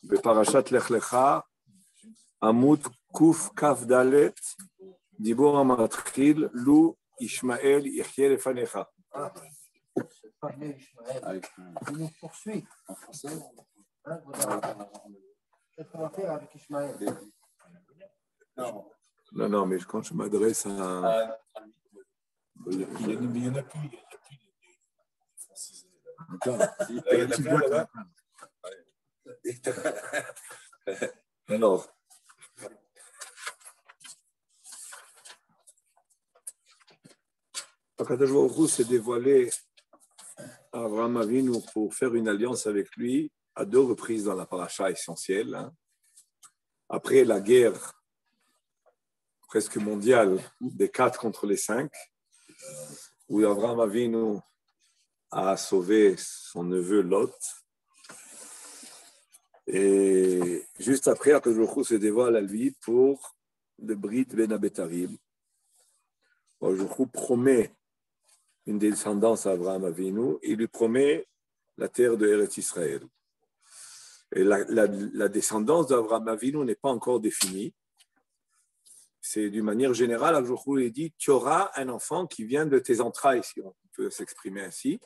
בפרשת לך לך, עמוד קכ"ד, דיבור המתחיל, לו ישמעאל יחיה לפניך. Non, non, mais quand je m'adresse à... Il y en a plus. Alors, Akadosh Baruch Hu s'est dévoilé à Avraham Avinu pour faire une alliance avec lui à 2 reprises dans la paracha essentielle. Après la guerre presque mondiale des 4 contre les 5, où Avraham Avinu a sauvé son neveu Lot. Et juste après, Akadosh Baruch Hu se dévoile à lui pour le Brit Ben Abetarim. Akadosh Baruch Hu promet une descendance à Avraham Avinu, il lui promet la terre de Eretz Israël. Et la descendance d'Avraham Avinu n'est pas encore définie. C'est d'une manière générale, Akadosh Baruch Hu dit, tu auras un enfant qui vient de tes entrailles, si on peut s'exprimer ainsi.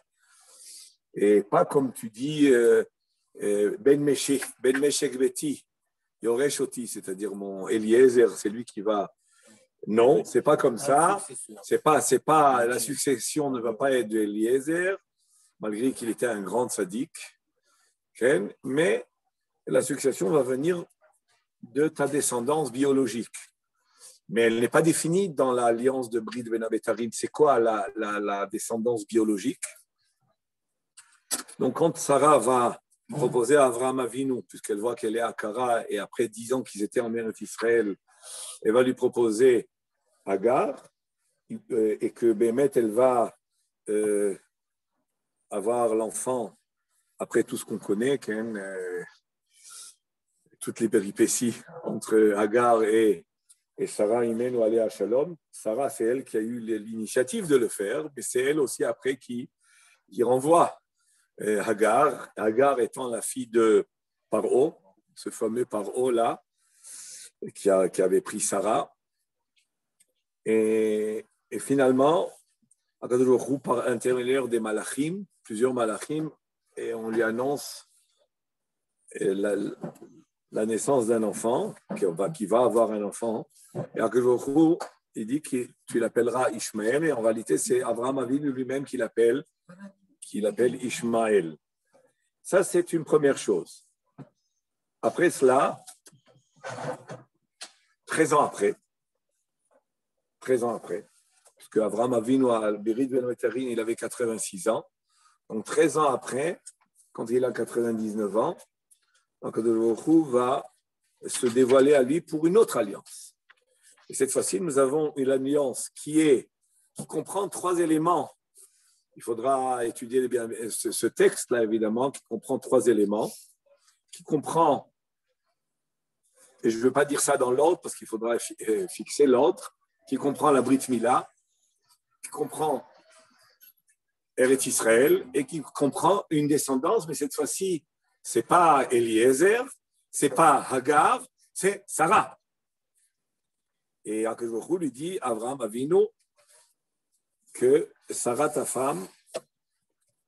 Et pas comme tu dis, Ben Meshech Beti, Yoresh Oti, c'est-à-dire mon Eliezer, c'est lui qui va... Non, c'est pas comme ça. C'est pas, la succession ne va pas être de Eliezer, malgré qu'il était un grand sadique. Mais la succession va venir de ta descendance biologique. Mais elle n'est pas définie dans l'alliance de Brit Ben Abetarim. C'est quoi la descendance biologique? Donc, quand Sarah va proposer à Avraham Avinu, puisqu'elle voit qu'elle est à Kara, et après 10 ans qu'ils étaient en Eretz Israël, elle va lui proposer Agar, et que Bémet, elle va avoir l'enfant, après tout ce qu'on connaît, toutes les péripéties entre Agar et Sarah Imen ou Aléa Shalom. Sarah, c'est elle qui a eu l'initiative de le faire, mais c'est elle aussi après qui renvoie Hagar. Hagar étant la fille de Paro, ce fameux Paro-là, qui avait pris Sarah. Et finalement, Akadosh Baruch Hu, par intermédiaire des malachim, plusieurs malachim, et on lui annonce la naissance d'un enfant, qui va avoir un enfant. Et Akadosh Baruch Hu, il dit que tu l'appelleras Ishmaël, et en réalité, c'est Avraham Avinu lui-même qui l'appelle Ishmaël. Ça, c'est une première chose. Après cela, 13 ans après, puisque Avraham Avinu à Brit Ben Abetarim, il avait 86 ans. Donc 13 ans après, quand il a 99 ans, Akadosh Baruch Hu va se dévoiler à lui pour une autre alliance. Et cette fois-ci, nous avons une alliance qui comprend 3 éléments. Il faudra étudier bien ce texte-là, évidemment, qui comprend 3 éléments, qui comprend, et je ne veux pas dire ça dans l'ordre, parce qu'il faudra fixer l'ordre, qui comprend la Brit Mila, qui comprend Eretz Israël, et qui comprend une descendance, mais cette fois-ci, ce n'est pas Eliezer, ce n'est pas Hagar, c'est Sarah. Et Akadosh Baruch Hu lui dit, Avraham Avinu, que Sarah, ta femme,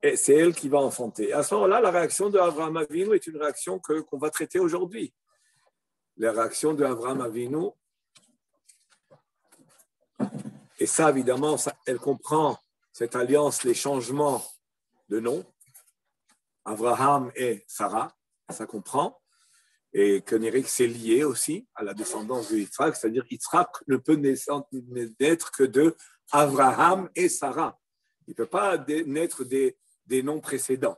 c'est elle qui va enfanter. Et à ce moment-là, la réaction de Avraham Avinu est une réaction qu'on va traiter aujourd'hui. La réaction de Avraham Avinu, et ça, évidemment, elle comprend cette alliance, les changements de nom, Avraham et Sarah, ça comprend, et que c'est lié aussi à la descendance de Yitzhak, c'est-à-dire Yitzhak ne peut naître que de Avraham et Sarah. Il ne peut pas naître des noms précédents.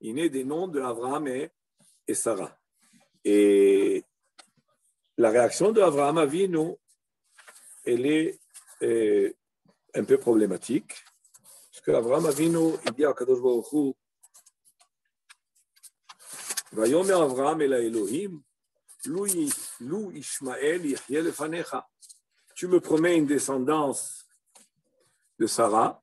Il naît des noms de Avraham et Sarah. Et la réaction de Avraham Avinu, elle est un peu problématique, parce qu'Avraham Avinu, il dit à Kadosh Baruch Hu, Vayomer Avraham el Elohim, Lou Ishmael yachye lefanecha. Tu me promets une descendance de Sarah,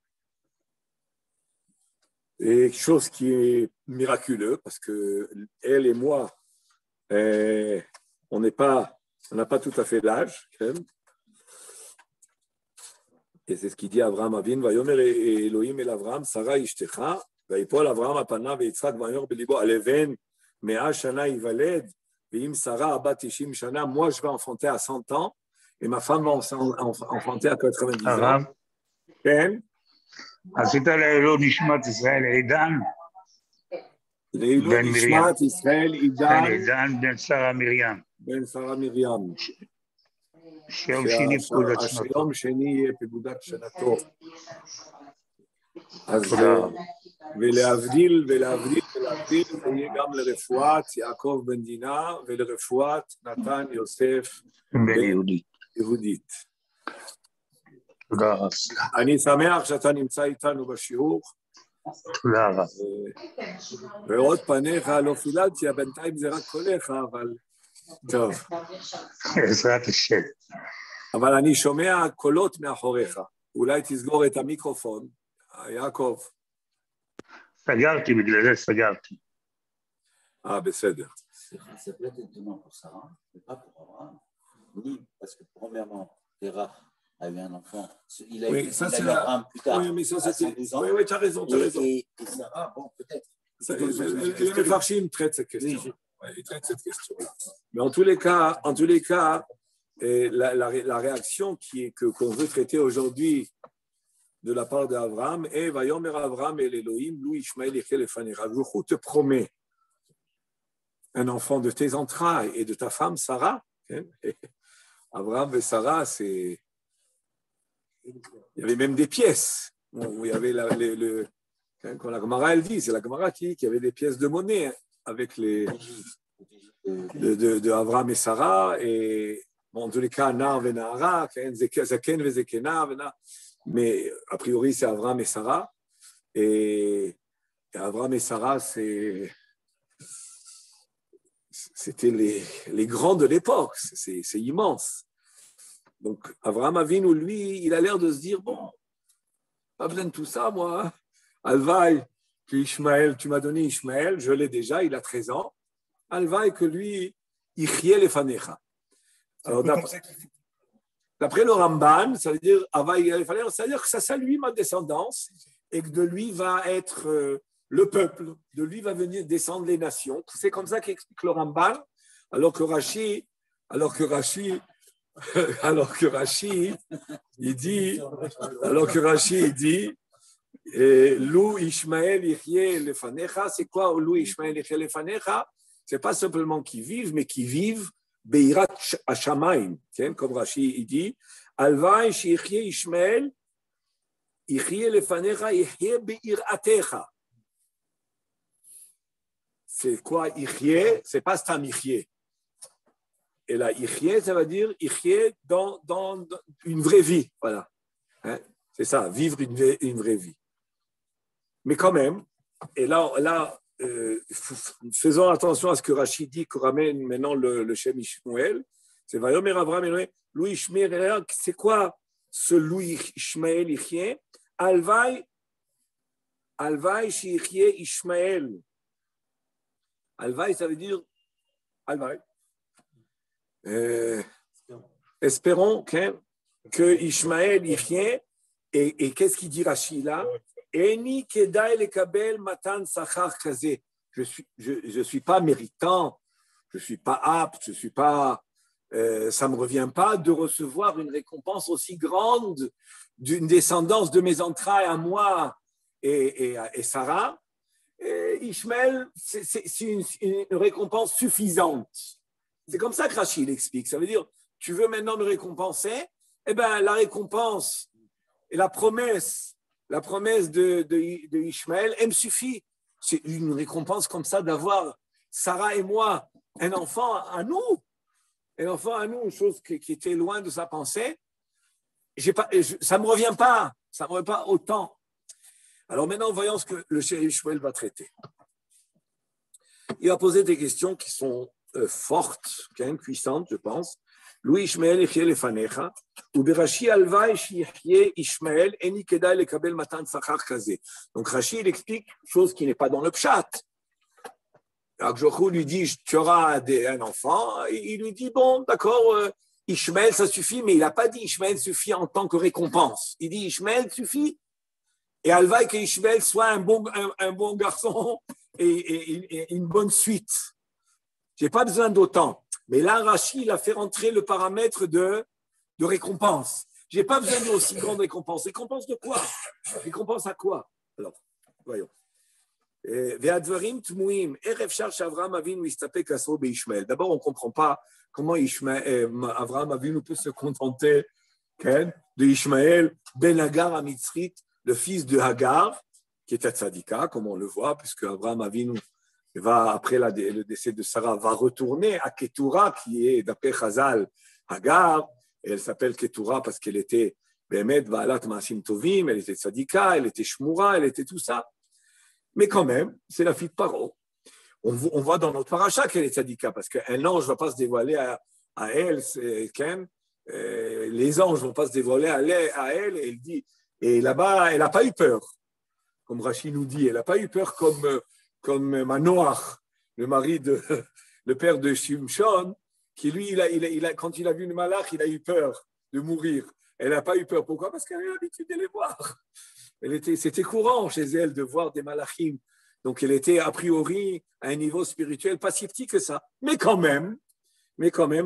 et chose qui est miraculeuse, parce que elle et moi, on n'a pas tout à fait l'âge. Et c'est ce qu'il dit à Abraham Avin, Vayomer Elohim el Avraham, Sarah ishtecha, Vaipol Avraham apanav Yitzhak vayor belibo aleven, mea shana yivaled, veim Sarah abat 90 shana, moi je vais enfanter à 100 ans, et ma femme va enfanter à 90 ans. הרב, כן, עשית לעילוי נשמת ישראל עידן, לעילוי בן מרים. נשמת ישראל עידן עידן בן שרה מרים, בן שרה מרים, שיום שני פקודת שנתו. שהיום שני יהיה פקודת שנתו. אז תודה רבה. ולהבדיל, זה יהיה גם לרפואת יעקב בן דינה ולרפואת נתן יוסף בן יהודית. יהודית. תודה רבה. אני שמח שאתה נמצא איתנו בשיעור, תודה רבה. ועוד פניך לא פיללתי, בינתיים זה רק קולך, אבל טוב. בעזרת השם. אבל אני שומע קולות מאחוריך, אולי תסגור את המיקרופון, יעקב. סגרתי, בגלל זה סגרתי. בסדר. Ça peut être étonnant pour Sarah, mais pas pour Abraham. Ni parce que premièrement, Terah a eu un enfant. Il a eu Abraham plus tard. Oui, mais ça à c'était. 112 ans. Oui, tu as raison, tu as raison. Et Sarah, bon, peut-être. Les Mefarshim traitent cette question. Ils traitent cette question-là. Mais en tous les cas, la réaction qu'on veut traiter aujourd'hui de la part d'Abraham est Vayomer Abraham el Elohim, Lou Ishmael Yechel Lefanecha. J'ou te promets un enfant de tes entrailles et de ta femme Sarah. Abraham et Sarah, il y avait même des pièces. Où il y avait quand la Gemara elle dit, c'est la Gemara qui avait des pièces de monnaie avec les de Abraham et Sarah et bon, en tous les cas Nar ve Nahara, Zaken ve Zekena, mais a priori c'est Abraham et Sarah et Abraham et Sarah c'était les grands de l'époque, c'est immense. Donc Abraham Avinu, lui, il a l'air de se dire bon, pas besoin de tout ça, moi. Alvaï, que Ishmaël, tu m'as donné Ishmaël, je l'ai déjà, il a 13 ans. Alvaï, que lui, Ichye lefanecha. Alors, d'après le Ramban, ça veut dire Alvaï lefanecha, ça veut dire que ça salue ma descendance et que de lui va être le peuple, de lui va venir descendre les nations. C'est comme ça qu'explique le Ramban, alors que Rashi, il dit, Lou Ishmael Yechye Lefanecha, c'est quoi Lou Ishmael Yechye Lefanecha? C'est pas simplement qu'ils vivent, mais qu'ils vivent Beirat Hashamayim, comme Rashi il dit, Alvaï Yechye Ishmael Yechye Lefanecha Yechye Beiratecha. C'est quoi Yechye? C'est pas Stam Yechye. Et là, Yechye, ça veut dire Yechye dans une vraie vie. Voilà. Hein? C'est ça, vivre une vraie vie. Mais quand même, et là faisons attention à ce que Rachid dit, qu'on ramène maintenant le Shem Ishmael. C'est Vayomer Avraham, Louis Ishmael, c'est quoi ce Louis Ishmael Yechye? Alvaï Shichye Ishmael. Alvaï, ça veut dire Alvaï. Espérons que Ishmaël Yechye, et qu'est-ce qu'il dit Rashi là? Eni kedai lekabel matan sachar kaze. Je suis pas méritant, je suis pas apte, je suis pas, ça me revient pas de recevoir une récompense aussi grande d'une descendance de mes entrailles à moi et Sarah. Et Ishmaël, c'est une récompense suffisante. C'est comme ça que Rachid l'explique. Ça veut dire, tu veux maintenant me récompenser? Eh bien, la récompense et la promesse de Ishmaël, elle me suffit. C'est une récompense comme ça d'avoir Sarah et moi un enfant à nous, une chose qui était loin de sa pensée. Ça ne me revient pas autant. Alors maintenant, voyons ce que le Cheikh Ishmael va traiter. Il va poser des questions qui sont fortes, puissantes, je pense. Louis Ishmael Yechye Lefanecha, ou Berashi Alvaï Yechye Ishmael Eni Kedai Lekabel Matan Sachar Kaze. Donc Rashi il explique chose qui n'est pas dans le pshat. Alors Jochou lui dit, tu auras un enfant. Et il lui dit, bon, d'accord, Ishmaël, ça suffit, mais il n'a pas dit Ishmaël suffit en tant que récompense. Il dit Ishmaël suffit. Et Alvaï que Ishmaël soit un bon garçon et une bonne suite. Je n'ai pas besoin d'autant. Mais là, Rashi, il a fait rentrer le paramètre de récompense. Je n'ai pas besoin d'une aussi grande récompense. Récompense de quoi? Récompense à quoi? Alors, voyons. D'abord, on ne comprend pas comment Avraham Avinu peut se contenter de Ishmaël ben Hagar Amitzrit, le fils de Hagar, qui était tzadika, comme on le voit, puisque Avraham Avinu va, après le décès de Sarah, va retourner à Ketura, qui est, d'après Chazal, Hagar. Et elle s'appelle Ketura parce qu'elle était Behemet Baalat Maasim Tovim, elle était tzadika, elle était shmura, elle était tout ça. Mais quand même, c'est la fille de Paro. On voit dans notre paracha qu'elle est tzadika, parce qu'un ange ne va pas se dévoiler à elle, les anges ne vont pas se dévoiler à elle, et elle dit, et là-bas, elle n'a pas eu peur, comme Rashi nous dit, elle n'a pas eu peur comme Manoach, le père de Shimshon, qui lui, quand il a vu le malach, il a eu peur de mourir. Elle n'a pas eu peur. Pourquoi? Parce qu'elle a l'habitude de les voir. C'était courant chez elle de voir des malachim. Donc, elle était a priori à un niveau spirituel pas si petit que ça. Mais quand même,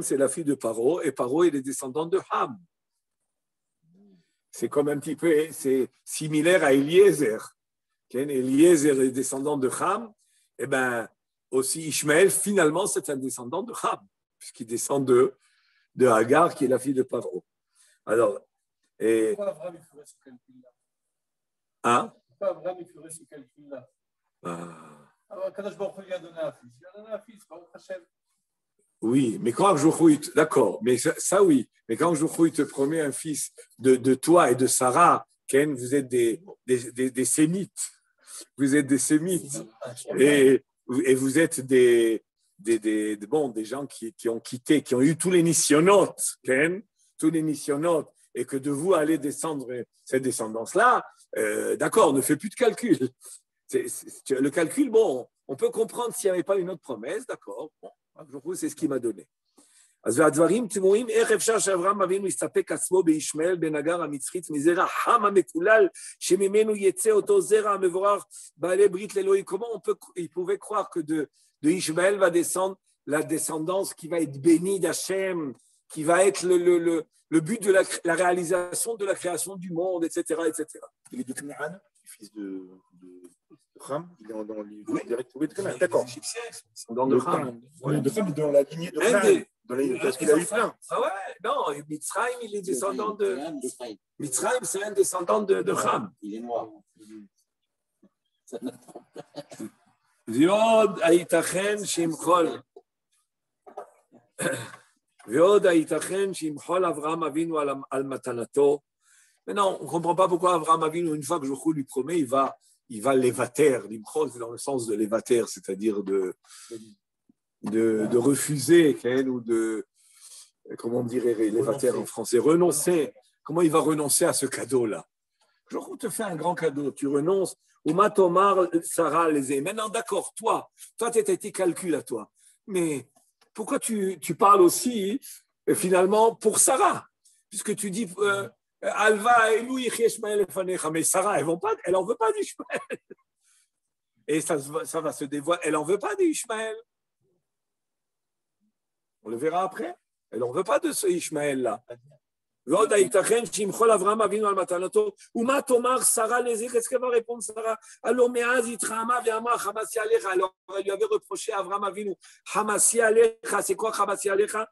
c'est la fille de Paro, et Paro est le descendant de Ham. C'est comme un petit peu, c'est similaire à Eliezer. Eliezer est le descendant de Ham. Eh bien, aussi Ishmaël, finalement, c'est un descendant de Ham, puisqu'il descend de Hagar, qui est la fille de Paro. Alors, pourquoi Abraham ferait ce calcul-là? Hein? Pourquoi Abraham ferait ce calcul-là? Alors, Kadosh Baruch Hu lui a donné un fils. Il a donné un fils, Baruch Hashem. Oui, mais quand Jochouï, d'accord, mais ça oui, mais quand Jochouï te promet un fils de toi et de Sarah, Ken, vous êtes des sémites, vous êtes des sémites, et vous êtes des gens qui ont quitté, qui ont eu tous les nissionotes, Ken, tous les nissionotes, et que de vous aller descendre cette descendance-là, d'accord, ne fais plus de calcul. Le calcul, bon, on peut comprendre s'il n'y avait pas une autre promesse, d'accord, bon. C'est ce qu'il m'a donné. אז והדברים תמוהים, איך אפשר שאברהם אבינו יסתפק עצמו בישמעאל בן הגר המצרית מזרע חם המקולל שממנו יצא אותו זרע המבורך בעלי ברית לאלוהים. Comment il pouvait croire que de Ishmaël va descendre la descendance qui va être bénie d'Hachem, qui va être le but de la réalisation de la création du monde, etc., etc. Il est de Canaan, fils de Ham, il est dans les directs de Canaan. D'accord. Dans de Ham. De Ham, dans la lignée de Ham. Parce qu'il a eu plein. Ah ouais, non, Mitzrayim, il est descendant de. Mitzrayim, c'est un descendant de Ham. Il est noir. Viod Aïtachen Shimchol. Viod Aïtachen Shimchol Avraham Avinu al Matanato. Mais non, on ne comprend pas pourquoi Avraham Avinu, une fois que Jochou lui promet, il va l'évater. L'imchol, c'est dans le sens de l'évater, c'est-à-dire de refuser, ou de, comment on dirait l'évater en français, renoncer. Comment il va renoncer à ce cadeau-là? Jochou te fait un grand cadeau, tu renonces. Ou Matomar, Sarah, les maintenant, d'accord, toi, tu as tes calculs à toi. Mais pourquoi tu parles aussi, finalement, pour Sarah? Puisque tu dis, Alva, Elou, Ishmael, mais Sarah, elle n'en veut pas d'Ishmael. Et ça va se dévoiler, elle n'en veut pas d'Ishmael. On le verra après. Elle n'en veut pas de ce Ishmael-là. Qu'est-ce qu'elle va répondre, Sarah? Alors, elle lui avait reproché à Avraham Avinu, Hamasi Alecha, c'est quoi Hamasi Alecha?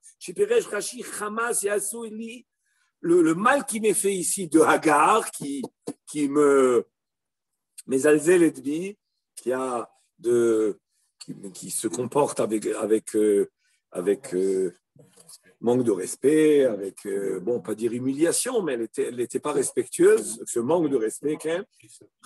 Le mal qui m'est fait ici de Hagar, qui me alzel et demi, qui se comporte avec manque de respect, avec, bon, pas dire humiliation, mais elle n'était pas respectueuse, ce manque de respect,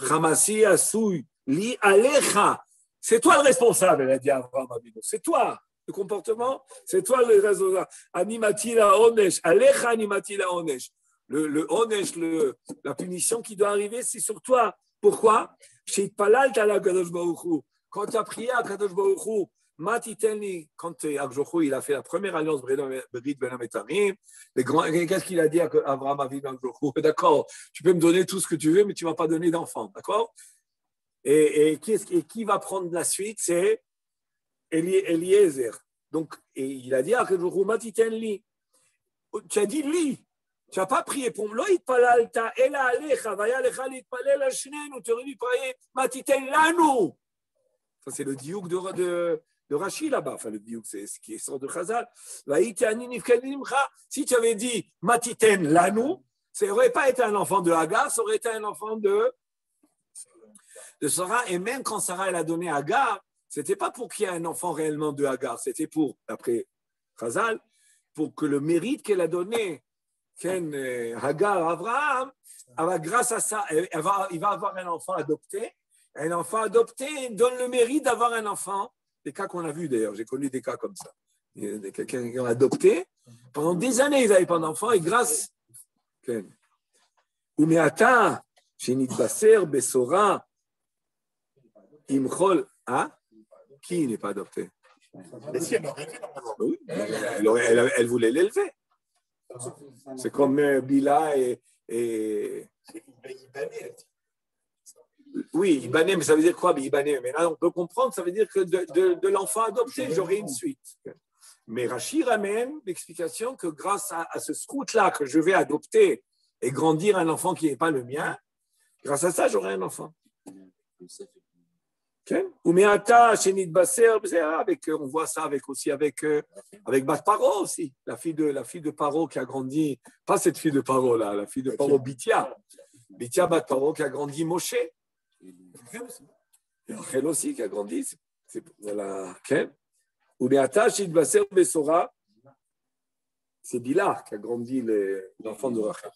Hamasi Asui, li Alecha, c'est toi le responsable, elle a dit à Avraham Avinu, c'est toi. Le comportement, c'est toi le raisonnable. Animati la onesh, alecha animati la onesh. Le onesh, la punition qui doit arriver, c'est sur toi. Pourquoi? Quand tu as prié à Kadosh Baruch Hu, Matitelni, quand Akjochou, il a fait la première alliance Brit Ben Ametarim, qu'est-ce qu'il a dit à Abraham Avinu Akjochou? D'accord, tu peux me donner tout ce que tu veux, mais tu ne vas pas donner d'enfant, d'accord? Et qui va prendre la suite? C'est Eliezer. Donc, et il a dit à Akjochou, Matitelni. Tu as dit li. Tu n'as pas prié pour moi. Tu aurais dû prier Matiten lanu. Ça, c'est le diouk de Rashi là-bas. Enfin, le diouk, c'est ce qui sort de Chazal. Si tu avais dit Matiten lanu, ça n'aurait pas été un enfant de Hagar, ça aurait été un enfant de Sarah. Et même quand Sarah elle a donné Hagar, ce n'était pas pour qu'il y ait un enfant réellement de Hagar, c'était pour, après Chazal, pour que le mérite qu'elle a donné, Hagar, Abraham, grâce à ça, il va avoir un enfant adopté. Un enfant adopté donne le mérite d'avoir un enfant. Des cas qu'on a vus d'ailleurs, j'ai connu des cas comme ça. Il y a quelqu'un qui a adopté. Pendant des années, ils n'avaient pas d'enfant et grâce. Umeata, Shenitbaser, Besora, Imchol. Hein? Qui n'est pas adopté? Oui, elle voulait l'élever. C'est comme Bila et... Oui, Ibané, mais ça veut dire quoi, Ibané? Mais là, on peut comprendre, ça veut dire que de l'enfant adopté, j'aurai une suite. Mais Rashi ramène l'explication que grâce à ce scout-là que je vais adopter et grandir un enfant qui n'est pas le mien, grâce à ça, j'aurai un enfant. On voit ça aussi avec Bat Paro aussi, la fille de Paro qui a grandi, pas cette fille de Paro là, la fille de Paro Bithia Bat Paro qui a grandi Moshe. Et Rachel aussi qui a grandi, voilà. C'est Bila qui a grandi l'enfant de Rachel.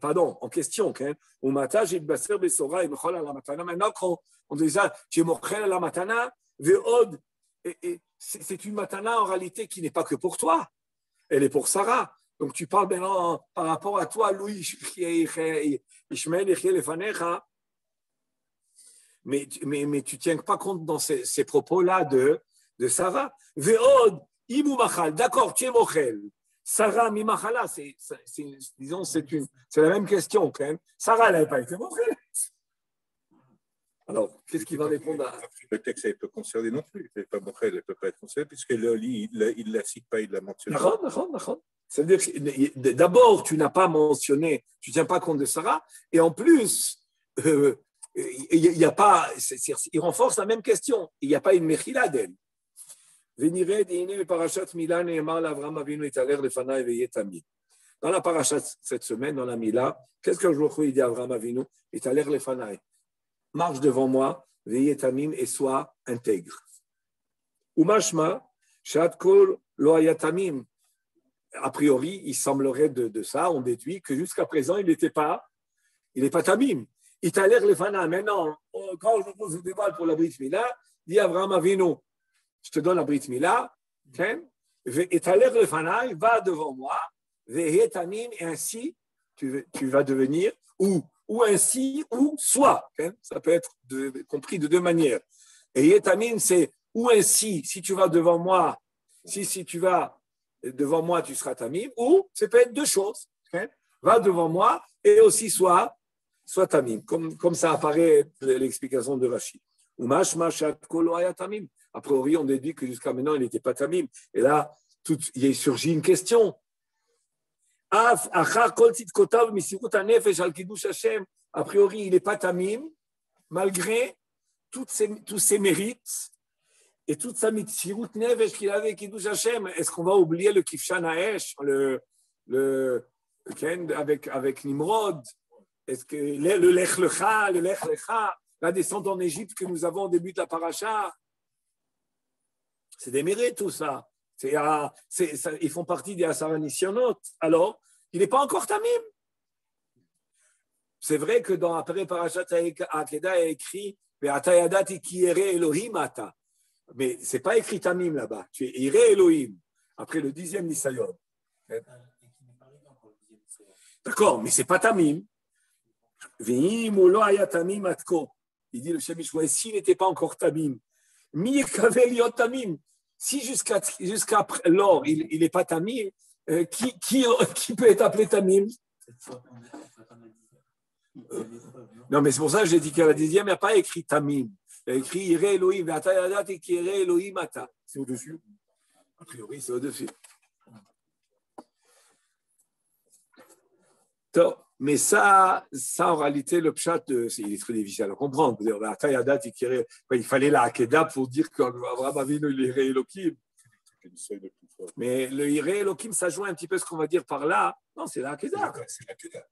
Pardon, en question. Maintenant, quand on dit ça, c'est une matana en réalité qui n'est pas que pour toi, elle est pour Sarah. Donc tu parles maintenant par rapport à toi, Louis, mais tu ne tiens pas compte dans ces propos-là de Sarah. D'accord, tu es mochel. Sarah mimachala, disons, c'est la même question. Quand même. Sarah, elle n'avait pas été mochel. Alors, qu'est-ce qu'il va répondre à... Le texte ne peut concerner non plus. Elle ne peut pas être concernée puisque il ne la cite pas, il la mentionne pas. D'accord. C'est-à-dire que d'abord, tu n'as pas mentionné, tu ne tiens pas compte de Sarah, et en plus, il renforce la même question. Il n'y a pas une mechila d'elle. Dans la parashat cette semaine, dans la Mila, qu'est-ce que je dit à Avraham Avinu? Marche devant moi, veillez tamim et sois intègre. Umashma, shat kol lo ayatamim. A priori, il semblerait de ça, on déduit que jusqu'à présent, il n'est pas tamim. Il t'a l'air le fana. Maintenant, quand je vous dévoile pour la Brit Mila, dit Avraham Avinu, je te donne la Brit Mila, et t'a l'air le fana, il va devant moi, veillez tamim, et ainsi, tu vas devenir ou ainsi, ou soit. Ça peut être compris de deux manières. Et yetamim, c'est ou ainsi, si tu vas devant moi, si tu vas devant moi, tu seras tamim, ou ça peut être deux choses. Va devant moi et aussi soit tamim, comme ça apparaît l'explication de Rashi. A priori, on déduit que jusqu'à maintenant, il n'était pas tamim. Et là, il surgit une question. A priori, il n'est pas tamim, malgré tous ses mérites et toute sa mitzirut nefesh qu'il avait Kiddush Hashem. Est-ce qu'on va oublier le Kifshan Haesh, avec Nimrod? Est-ce que le Lech Lecha, la descente en Égypte que nous avons au début de la paracha, c'est des mérites tout ça. Ils font partie des Asara Nisyanot. Alors, il n'est pas encore tamim. C'est vrai que dans après Parashat Akedah, il y a écrit Ve'atayadati ki yere Elohim ata. Mais ce n'est pas écrit tamim là-bas. Tu es yere Elohim. Après le 10e Nisayon. D'accord, mais ce n'est pas tamim. Ve'im ou lo haya tamim atko. Il dit le Shem Yishmael, s'il n'était pas encore Tamim, mi yekavel yot Tamim. Si jusqu'à lors, il n'est pas Tamim, qui peut être appelé Tamim? Non, mais c'est pour ça que j'ai dit qu'à la 10e, il n'y a pas écrit Tamim. Il y a écrit Iré Elohim, Ve'ata yadat et Kiré Elohim ata. C'est au-dessus. A priori, c'est au-dessus. Mais ça, en réalité, le pshat, il est très difficile à comprendre. Il fallait la Hakeda pour dire qu'Abraham Avinu, il irait Elohim. Mais le Iré Elohim, ça joue un petit peu ce qu'on va dire par là. Non, c'est la Hakeda.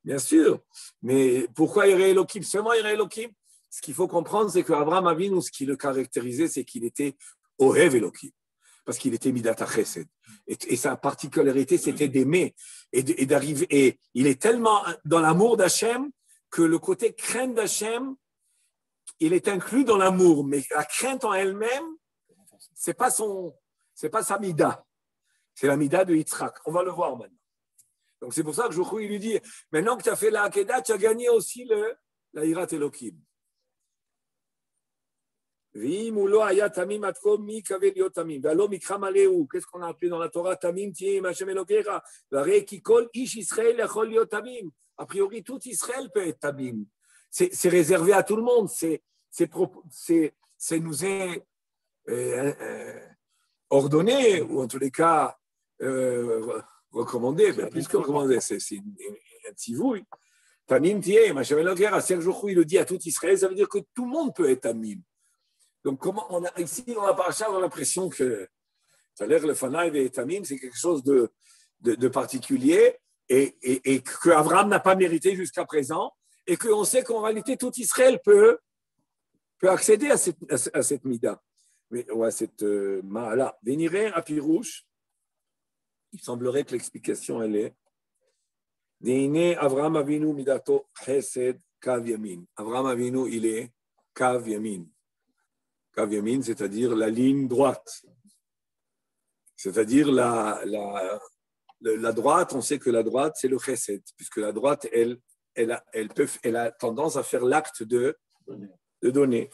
Bien sûr. Mais pourquoi Iré Elohim? Seulement Iré Elohim. Ce qu'il faut comprendre, c'est qu'Abraham Avinu, ce qui le caractérisait, c'est qu'il était Ohev Elohim. Parce qu'il était Midat HaChesed. Et sa particularité, c'était d'aimer et d'arriver. Et il est tellement dans l'amour d'Hachem que le côté crainte d'Hachem, il est inclus dans l'amour. Mais la crainte en elle-même, c'est pas sa Mida. C'est la Mida de Yitzhak. On va le voir maintenant. Donc c'est pour ça que Jouchou, il lui dit, maintenant que tu as fait la Hakeda, tu as gagné aussi la Hirat Elohim. Qu'est-ce qu'on a appelé dans la Torah? Tamim tiem Hashem Elokecha. A priori, tout Israël peut être Tamim. C'est réservé à tout le monde. C'est nous est ordonné, ou en tous les cas recommandé, mais plus que recommandé, c'est un tzivouï. Tamim tiem Hashem Elokecha. Serge Jouchou, il le dit à tout Israël, ça veut dire que tout le monde peut être Tamim. Donc, ici, dans la paracha, on a l'impression que le Fanaï et Tamim, c'est quelque chose de particulier et qu'Abraham n'a pas mérité jusqu'à présent et qu'on sait qu'en réalité, tout Israël peut accéder à cette mida. Ou à cette ma'ala. Véniré à Pirouche, il semblerait que l'explication, elle est Déiné Abraham Avinu midato chesed kav yamin. Abraham Avinu, il est kav yamin. Kav yamin, c'est-à-dire la ligne droite. C'est-à-dire la droite, on sait que la droite, c'est le chesed, puisque la droite, elle a tendance à faire l'acte de donner.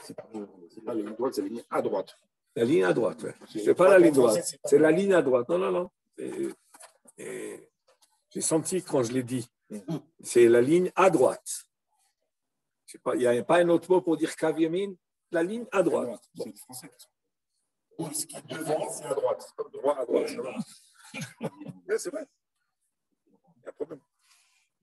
C'est pas la ligne droite, c'est la ligne à droite. La ligne à droite, oui. C'est pas la ligne droite, c'est la ligne à droite. Non. Et j'ai senti quand je l'ai dit. C'est la ligne à droite. Il n'y a pas un autre mot pour dire kav yamin, la ligne à droite. C'est le français. Ce qui est devant, c'est à droite. C'est comme droit à droite. Oui, c'est vrai.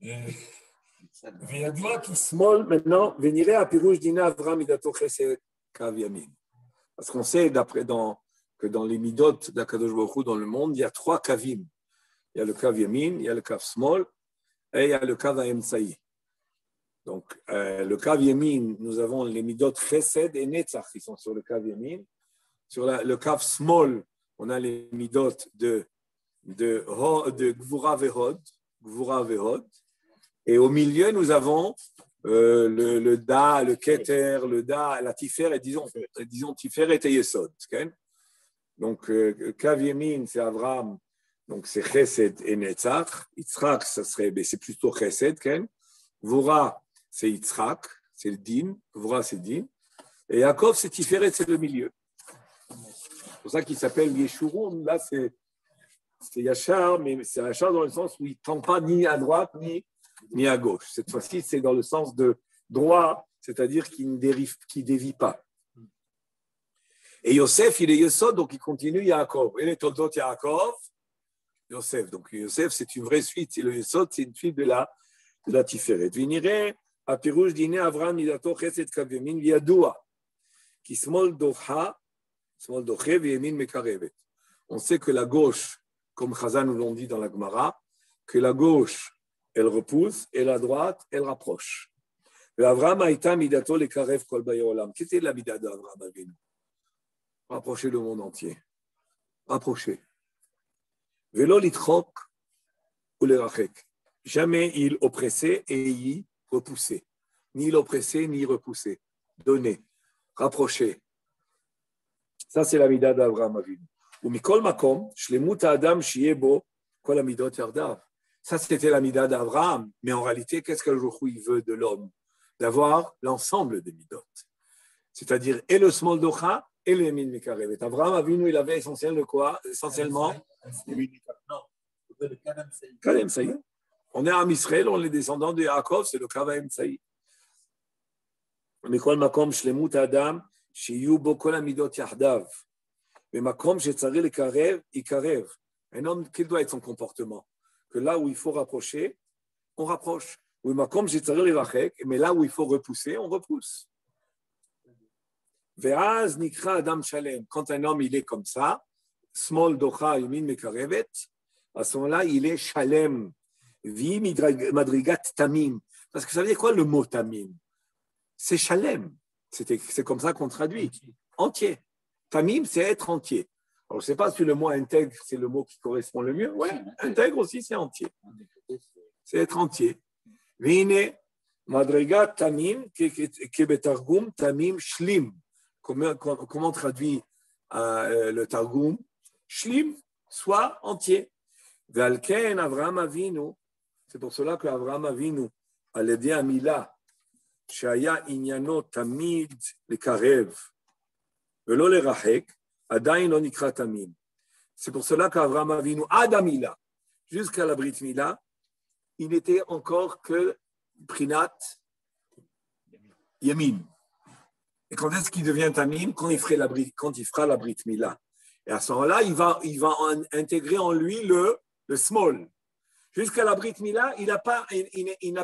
Il y a un problème. Maintenant, Véniré à Pirouche Dina Avram Midato Chesed Kav Yamin. Parce qu'on sait que dans les midot d'Akadosh Baruch Hu dans le monde, il y a 3 kavim. Il y a le kav yamin, il y a le kav small et il y a le kav ha'emtsaï. Donc, le kav yamin, nous avons les midot chesed et netzach qui sont sur le kav yamin. Sur le kav small, on a les midot de gvura vehod. Et au milieu, nous avons le da, le keter, le da, la tiferet, disons tiferet et yesod. Donc, kav yamin, c'est Avram, donc c'est chesed et netzach. Yitzhak, c'est plutôt chesed. Gvura, c'est Yitzhak, c'est le din. Gvura, c'est din. Et Yaakov, c'est tiferet, c'est le milieu. C'est pour ça qu'il s'appelle Yeshurun. Là, c'est Yachar, mais c'est Yachar dans le sens où il ne tend pas ni à droite, ni à gauche. Cette fois-ci, c'est dans le sens de droit, c'est-à-dire qu'il ne dévie pas. Et Yosef, il est Yesod, donc il continue Yaakov. Et les Toldot Yaakov, Yosef. Donc Yosef, c'est une vraie suite. Et le Yesod, c'est une suite de la Tiferet. Viniré, à Pirouche, dîner Avram, Midato, Chesed, Kavemin, Viadoua, qui smol docha, smol doché, Viemin, Mekarevet. On sait que la gauche, comme Chazan nous l'ont dit dans la Gemara, que la gauche, elle repousse, et la droite, elle rapproche. Avram Aïta Midato le Karev Kol Bayolam. Qu'est-ce que la mida d'Avram Avinu? Rapprocher le monde entier. Rapprocher. Velo litchok ou le rachek. Jamais il oppressait et y repoussait. Ni il oppressait, ni il repoussait. Donner. Rapprocher. Ça, c'est la mida d'Avram Avinu. Ou mikol makom, shlemut adam shiebo kol amidot yardav. Ça, c'était la mida d'Abraham. Mais en réalité, qu'est-ce que le jour où il veut de l'homme? d'avoir l'ensemble des midot. C'est-à-dire et le small docha et le yamin mekarev. Et Abraham Avinu, il avait essentiellement quoi? Essentiellement Kalem Saïd. On est à Israël, on est descendants de Yaakov, c'est le Kavaem Saïd. Mais quoi le makom shlemut adam shiyu bo kol amidot yahdav. Mais makom shetzari le karev ikarev. Un homme, quel doit être son comportement? Que là où il faut rapprocher, on rapproche. Oui, makom shetzari le rachek. Mais là où il faut repousser, on repousse. Ve'az nikra adam shalem. Quand un homme il est comme ça, small docha yamin mekarevet, à ce moment-là il est shalem. Vi madrigat tamim. Parce que ça veut dire quoi le mot tamim? C'est shalem. C'est comme ça qu'on traduit. Entier. Tamim, c'est être entier. Alors, je ne sais pas si le mot intègre, c'est le mot qui correspond le mieux. Oui, intègre aussi, c'est entier. C'est être entier. Vine, madrigat tamim, kebetargum, tamim, shlim. Comment on traduit le targum? Shlim, soit entier. Valken, Avraham Avinu. C'est pour cela qu'Avraham Avinu a l'aidé à Mila. שהיה עניינו תמיד לקרב ולא לרחק, עדיין לא נקרא תמים. C'est pour cela qu'Avraham Avinu, עד המילה, jusqu'à la Brit Mila, il n'était encore que Prinat Yamin. Et quand est-ce qu'il devient Tamim? Quand il fera la Brit Mila. Et à ce moment-là, il va intégrer en lui le small. Jusqu'à la Brit Mila, il n'a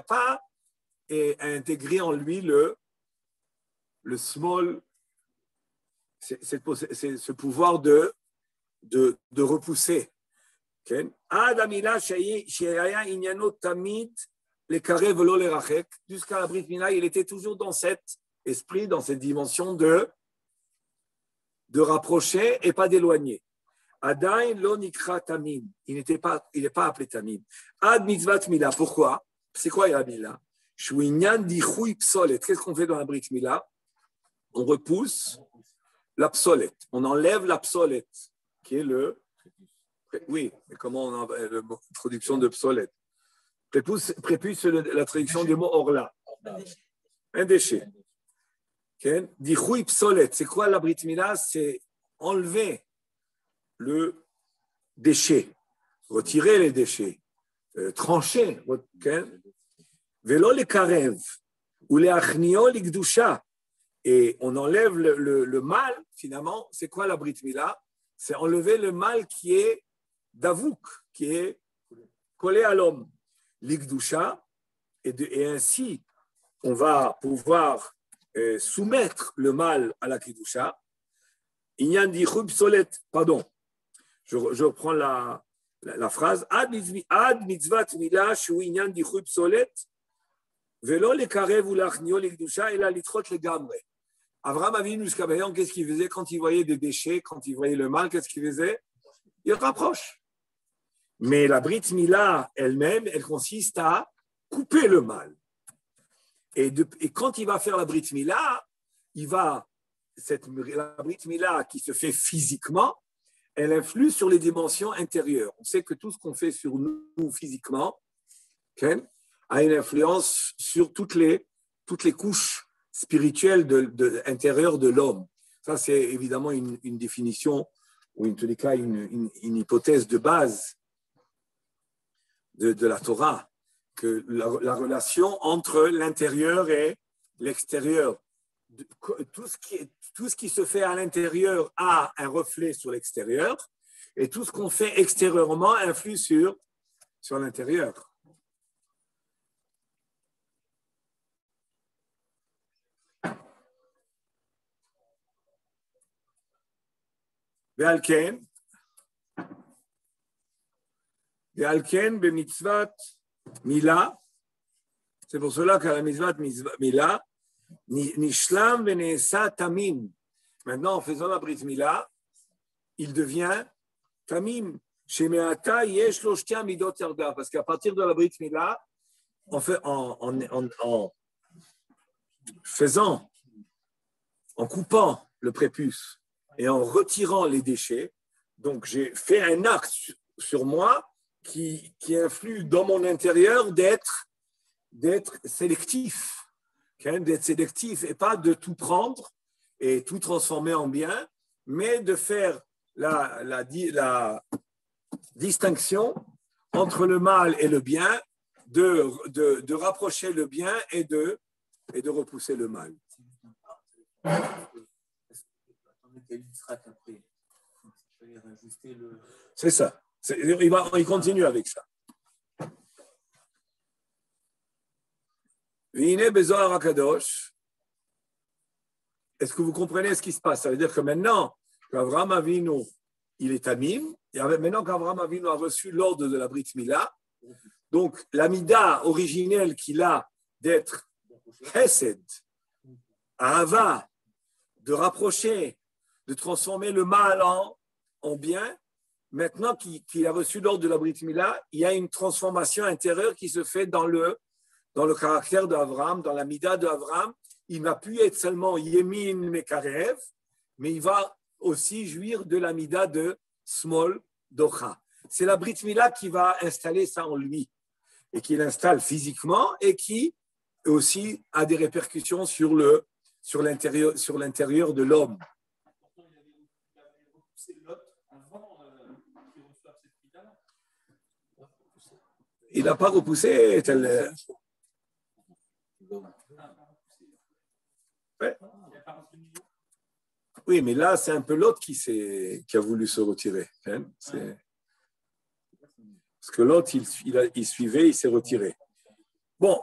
pas et intégrer en lui le small, c'est ce pouvoir de repousser. Jusqu'à la Brit Mila, il était toujours dans cet esprit, dans cette dimension de rapprocher et pas d'éloigner. Adain lo nikra tamim. Il n'est pas appelé tamim. Ad mitzvat mila. Pourquoi? C'est quoi la mila? Qu'est-ce qu'on fait dans la Brit Mila? On repousse l'absolète. On enlève l'absolète, qui est le. Oui, mais comment on enlève la traduction de obsolète? Prépuce, la traduction du mot orla. Un déchet. Dichui psolet. C'est quoi la Brit Mila? C'est enlever le déchet, retirer les déchets, trancher. Vélo les karev ou les achnio l'ikdusha. Et on enlève le mal, finalement. C'est quoi la Brit Mila? C'est enlever le mal qui est d'avouk, qui est collé à l'homme. L'ikdusha, et ainsi, on va pouvoir soumettre le mal à la kidusha. Inyan di chub solet, pardon, je reprends la phrase. Ad mitzvat mila shu inyan di chub solet. Vélo les karev ou l'achnio l'ikdusha et la litrot le gamre. Avraham Avinu jusqu'à maintenant, qu'est-ce qu'il faisait quand il voyait des déchets, quand il voyait le mal, qu'est-ce qu'il faisait? Il rapproche. Mais la Brit Mila elle-même, elle consiste à couper le mal. Et quand il va faire la Brit Mila, la Brit Mila qui se fait physiquement, elle influe sur les dimensions intérieures. On sait que tout ce qu'on fait sur nous physiquement a une influence sur toutes les couches spirituelles intérieures de l'homme. Ça, c'est évidemment une définition, ou en tous les cas une hypothèse de base de la Torah, que la relation entre l'intérieur et l'extérieur. Tout ce qui se fait à l'intérieur a un reflet sur l'extérieur, et tout ce qu'on fait extérieurement influe sur l'intérieur. Ve'alken b'mitzvat mila, c'est pour cela qu'à la mitzvat mila, nishlam v'ne'esa tamim. Maintenant, en faisant la brit mila, il devient tamim. Chez Meata, yesh lo shtia midot yarda, parce qu'à partir de la brit mila, en coupant le prépuce et en retirant les déchets, donc j'ai fait un acte sur moi qui influe dans mon intérieur d'être sélectif, d'être sélectif et pas de tout prendre et tout transformer en bien, mais de faire la distinction entre le mal et le bien, de rapprocher le bien et de repousser le mal. C'est ça. Il continue avec ça. Est-ce que vous comprenez ce qui se passe? Ça veut dire que maintenant qu'Avraham Avinu, il est tamim, et maintenant qu'Avraham Avinu a reçu l'ordre de la Brit Mila, donc l'amida originelle qu'il a d'être chesed, ahava, de rapprocher, de transformer le mal en bien, maintenant qu'il a reçu l'ordre de la Brit Mila, il y a une transformation intérieure qui se fait dans le caractère d'Avraham, dans l'amida d'Avraham. Il n'a pu être seulement Yemin Mekarev, mais il va aussi jouir de l'amida de Smol Docha. C'est la Brit Mila qui va installer ça en lui, et qui l'installe physiquement, et qui aussi a des répercussions sur l'intérieur de l'homme. Il n'a pas repoussé tel. Ouais. Oui, mais là, c'est un peu l'autre qui a voulu se retirer. Hein. Parce que l'autre, il suivait, il s'est retiré. Bon,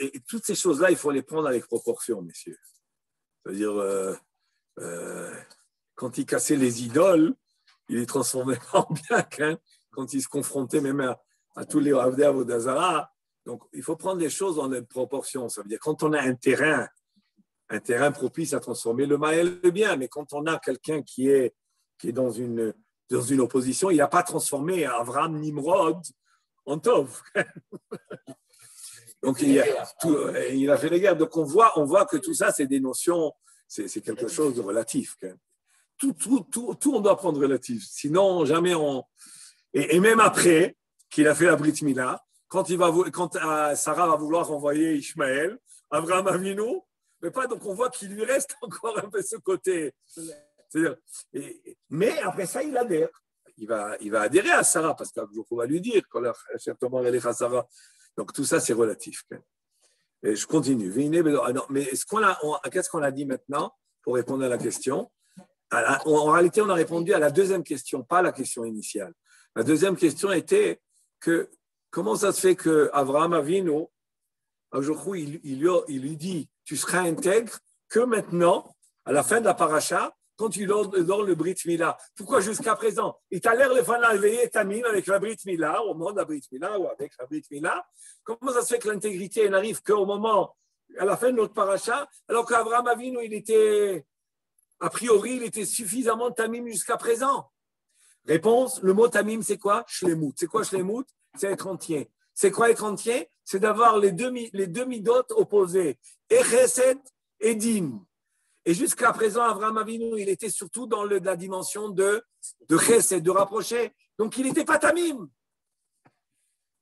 et toutes ces choses-là, il faut les prendre avec proportion, messieurs. C'est-à-dire, quand il cassait les idoles, il les transformait en bien. Hein. Quand il se confrontait même à tous les Avdei Avodazara. Donc, il faut prendre les choses dans les proportions. Ça veut dire, quand on a un terrain propice à transformer le mal et le bien, mais quand on a quelqu'un qui est dans une opposition, il n'a pas transformé Avraham Nimrod en Tov. Donc, il a fait les guerres. Donc, on voit que tout ça, c'est des notions, c'est quelque chose de relatif. Tout, on doit prendre relatif. Sinon, jamais on... Et même après qu'il a fait la Brit Mila, quand Sarah va vouloir envoyer Ishmaël, Avraham Avinu, mais pas, donc on voit qu'il lui reste encore un peu ce côté. Mais après ça, il adhère. Il va adhérer à Sarah, parce qu'on va lui dire, Sarah. Donc tout ça, c'est relatif. Et je continue. Mais qu'est-ce qu'on a dit maintenant pour répondre à la question? En réalité, on a répondu à la deuxième question, pas à la question initiale. La deuxième question était que comment ça se fait qu'Avraham Avinu, aujourd'hui, il lui dit tu seras intègre que maintenant, à la fin de la paracha, quand tu dors le Brit Mila. Pourquoi jusqu'à présent? Il t'a l'air le fan éveillé Tamim avec la Brit Mila, au moment de la Brit Mila ou avec la Brit Mila. Comment ça se fait que l'intégrité n'arrive qu'au moment, à la fin de notre paracha, alors qu'Avraham Avinu, a priori, il était suffisamment Tamim jusqu'à présent? Réponse, le mot Tamim, c'est quoi? Shlemut. C'est quoi Shlemut? C'est être entier. C'est quoi être entier? C'est d'avoir les deux midotes opposées, et Chesed et Din. Et jusqu'à présent, Avraham Avinu, il était surtout dans la dimension de Chesed, de rapprocher. Donc, il n'était pas Tamim.